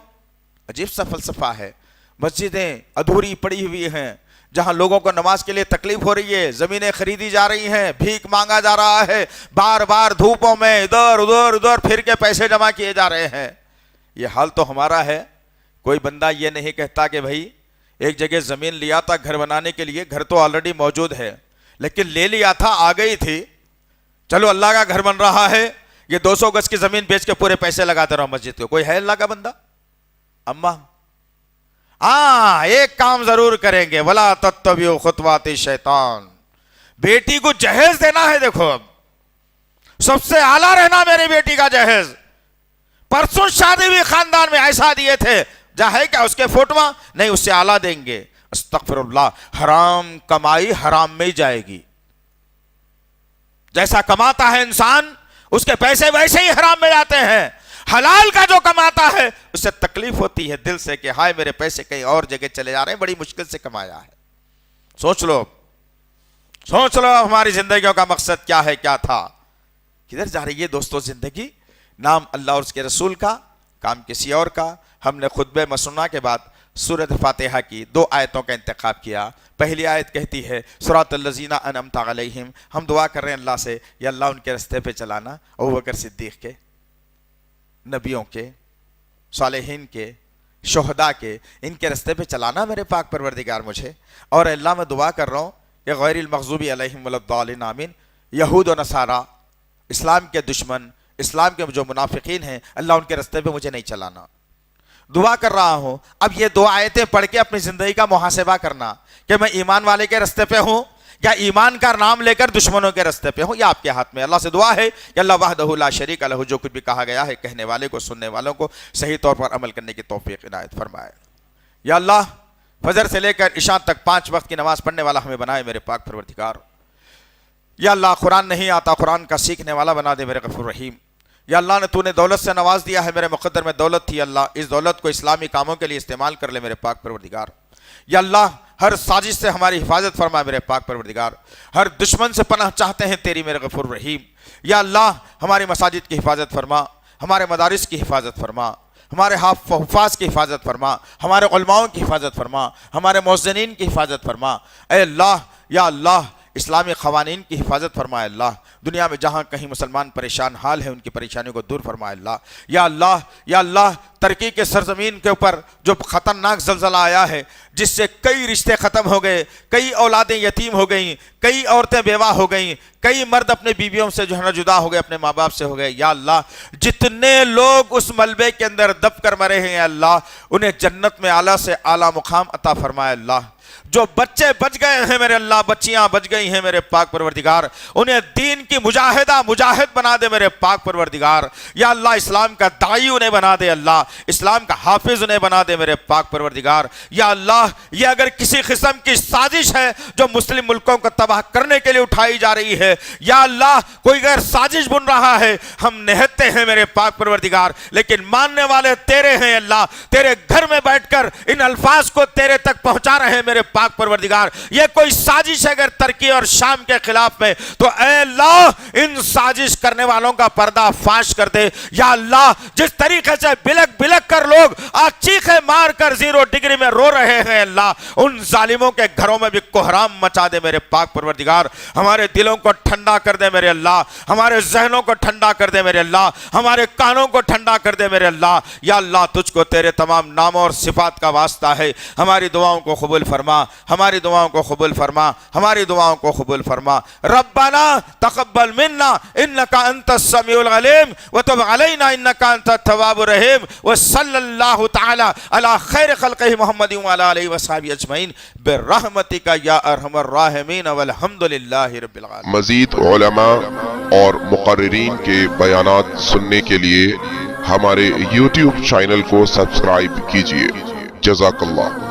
B: عجیب سا فلسفہ ہے۔ مسجدیں ادھوری پڑی ہوئی ہیں، جہاں لوگوں کو نماز کے لیے تکلیف ہو رہی ہے، زمینیں خریدی جا رہی ہیں، بھیک مانگا جا رہا ہے، بار بار دھوپوں میں ادھر ادھر پھر کے پیسے جمع کیے جا رہے ہیں۔ یہ حال تو ہمارا ہے۔ کوئی بندہ یہ نہیں کہتا کہ بھائی ایک جگہ زمین لیا تھا گھر بنانے کے لیے، گھر تو آلریڈی موجود ہے لیکن لے لیا تھا، آ گئی تھی، چلو اللہ کا گھر بن رہا ہے، یہ 200 گز کی زمین بیچ کے پورے پیسے لگاتے رہو مسجد کو۔ کوئی ہے اللہ کا بندہ؟ اما ہاں ایک کام ضرور کریں گے، وَلَا تَتَّبِعُوا خُطُوَاتِ الشَّيْطَانِ۔ بیٹی کو جہیز دینا ہے، دیکھو اب سب سے اعلیٰ رہنا میری بیٹی کا جہیز۔ پرسوں شادی بھی خاندان میں ایسا دیے تھے، جہاں ہے کیا اس کے فوٹواں نہیں، اس سے اعلیٰ دیں گے۔ استغفر اللہ، حرام کمائی حرام میں ہی جائے گی، جیسا کماتا ہے انسان اس کے پیسے ویسے ہی حرام میں جاتے ہیں۔ حلال کا جو کماتا ہے اس سے تکلیف ہوتی ہے دل سے کہ ہائے میرے پیسے کہیں اور جگہ چلے جا رہے ہیں، بڑی مشکل سے کمایا ہے۔ سوچ لو ہماری زندگیوں کا مقصد کیا ہے، کیا تھا، کدھر جا رہی ہے دوستو زندگی؟ نام اللہ اور اس کے رسول کا، کام کسی اور کا۔ ہم نے خطبہ مسنونہ کے بعد سورۃ فاتحہ کی 2 آیتوں کا انتخاب کیا۔ پہلی آیت کہتی ہے صراط الذین انعمت علیہم، ہم دعا کر رہے ہیں اللہ سے، یا اللہ ان کے رستے پہ چلانا، ابوبکر صدیق کے، نبیوں کے، صالحین کے، شہداء کے، ان کے رستے پہ چلانا میرے پاک پروردگار مجھے۔ اور اللہ میں دعا کر رہا ہوں کہ غیر المغضوب علیہم ولا الضالین، آمین۔ یہود و نصارہ، اسلام کے دشمن، اسلام کے جو منافقین ہیں، اللہ ان کے رستے پہ مجھے نہیں چلانا۔ دعا کر رہا ہوں۔ اب یہ 2 آیتیں پڑھ کے اپنی زندگی کا محاسبہ کرنا کہ میں ایمان والے کے رستے پہ ہوں یا ایمان کا نام لے کر دشمنوں کے رستے پہ ہوں، یا آپ کے ہاتھ میں۔ اللہ سے دعا ہے کہ اللہ وحدہ لا شریک لہ، جو کچھ بھی کہا گیا ہے کہنے والے کو، سننے والوں کو صحیح طور پر عمل کرنے کی توفیق عنایت فرمائے۔ یا اللہ فجر سے لے کر عشاء تک 5 وقت کی نماز پڑھنے والا ہمیں بنائے میرے پاک پروردگار۔ یا اللہ قرآن نہیں آتا قرآن کا سیکھنے والا بنا دے میرے غفور رحیم۔ یا اللہ نے تو نے دولت سے نواز دیا ہے، میرے مقدر میں دولت تھی، اللہ اس دولت کو اسلامی کاموں کے لیے استعمال کر لے میرے پاک پروردگار۔ یا اللہ ہر سازش سے ہماری حفاظت فرما میرے پاک پروردگار، ہر دشمن سے پناہ چاہتے ہیں تیری میرے غفور رحیم۔ یا اللہ ہماری مساجد کی حفاظت فرما، ہمارے مدارس کی حفاظت فرما، ہمارے حفاظ کی حفاظت فرما، ہمارے علماؤں کی حفاظت فرما، ہمارے مؤذنین کی حفاظت فرما۔ اے اللہ یا اللہ اسلامی قوانین کی حفاظت فرمائے اللہ، دنیا میں جہاں کہیں مسلمان پریشان حال ہے ان کی پریشانیوں کو دور فرمائے اللہ۔ یا اللہ ترکی کے سرزمین کے اوپر جو خطرناک زلزلہ آیا ہے جس سے کئی رشتے ختم ہو گئے، کئی اولادیں یتیم ہو گئیں، کئی عورتیں بیوہ ہو گئیں، کئی مرد اپنے بیویوں سے جو ہے نا جدا ہو گئے، اپنے ماں باپ سے ہو گئے، یا اللہ جتنے لوگ اس ملبے کے اندر دب کر مرے ہیں اللہ انہیں جنت میں اعلیٰ سے اعلیٰ مقام عطا فرمائے اللہ۔ جو بچے بچ گئے ہیں میرے اللہ، بچیاں بچ گئی ہیں میرے پاک پروردگار، انہیں دین کی مجاہد بنا دے میرے پاک پروردگار۔ یا اللہ اسلام کا داعی انہیں بنا دے اللہ، اسلام کا حافظ انہیں بنا دے میرے پاک پروردگار۔ یا اللہ یہ اگر کسی قسم کی سازش ہے جو مسلم ملکوں کو تباہ کرنے کے لیے اٹھائی جا رہی ہے، یا اللہ کوئی غیر سازش بن رہا ہے، ہم نہتے ہیں میرے پاک پروردگار، لیکن ماننے والے تیرے ہیں اللہ، تیرے گھر میں بیٹھ کر ان الفاظ کو تیرے تک پہنچا رہے ہیں میرے پاک پروردگار۔ یہ کوئی سازش ہے اگر ترکی اور شام کے خلاف میں، تو اے اللہ ان سازش کرنے والوں کا پردہ فاش کر دے۔ یا اللہ جس طریقے سے بلک بلک کر لوگ آج چیخے مار کر 0 ڈگری میں رو رہے ہیں اللہ، ان ظالموں کے گھروں میں بھی کوہرام مچا دے میرے پاک پروردگار۔ ہمارے دلوں کو ٹھنڈا کر دے میرے اللہ، ہمارے ذہنوں کو ٹھنڈا کر دے میرے اللہ، ہمارے کانوں کو ٹھنڈا کر دے میرے اللہ۔ یا اللہ تجھ کو تیرے تمام ناموں اور صفات کا واسطہ ہے، ہماری دعاؤں کو قبول فرما، ہماری دعاؤں کو قبول فرما، ہماری دعاؤں کو قبول فرما۔ ربنا تقبل منا انك انت السميع العليم وتب علينا انك انت التواب الرحيم وصلى الله تعالى على خير خلقه محمد وعلى اله وصحبه اجمعين برحمتك يا ارحم الراحمين والحمد لله رب العالمين۔
C: مزید علماء اور مقررین کے بیانات سننے کے لیے ہمارے YouTube چینل کو سبسکرائب کیجیے۔ جزاک اللہ۔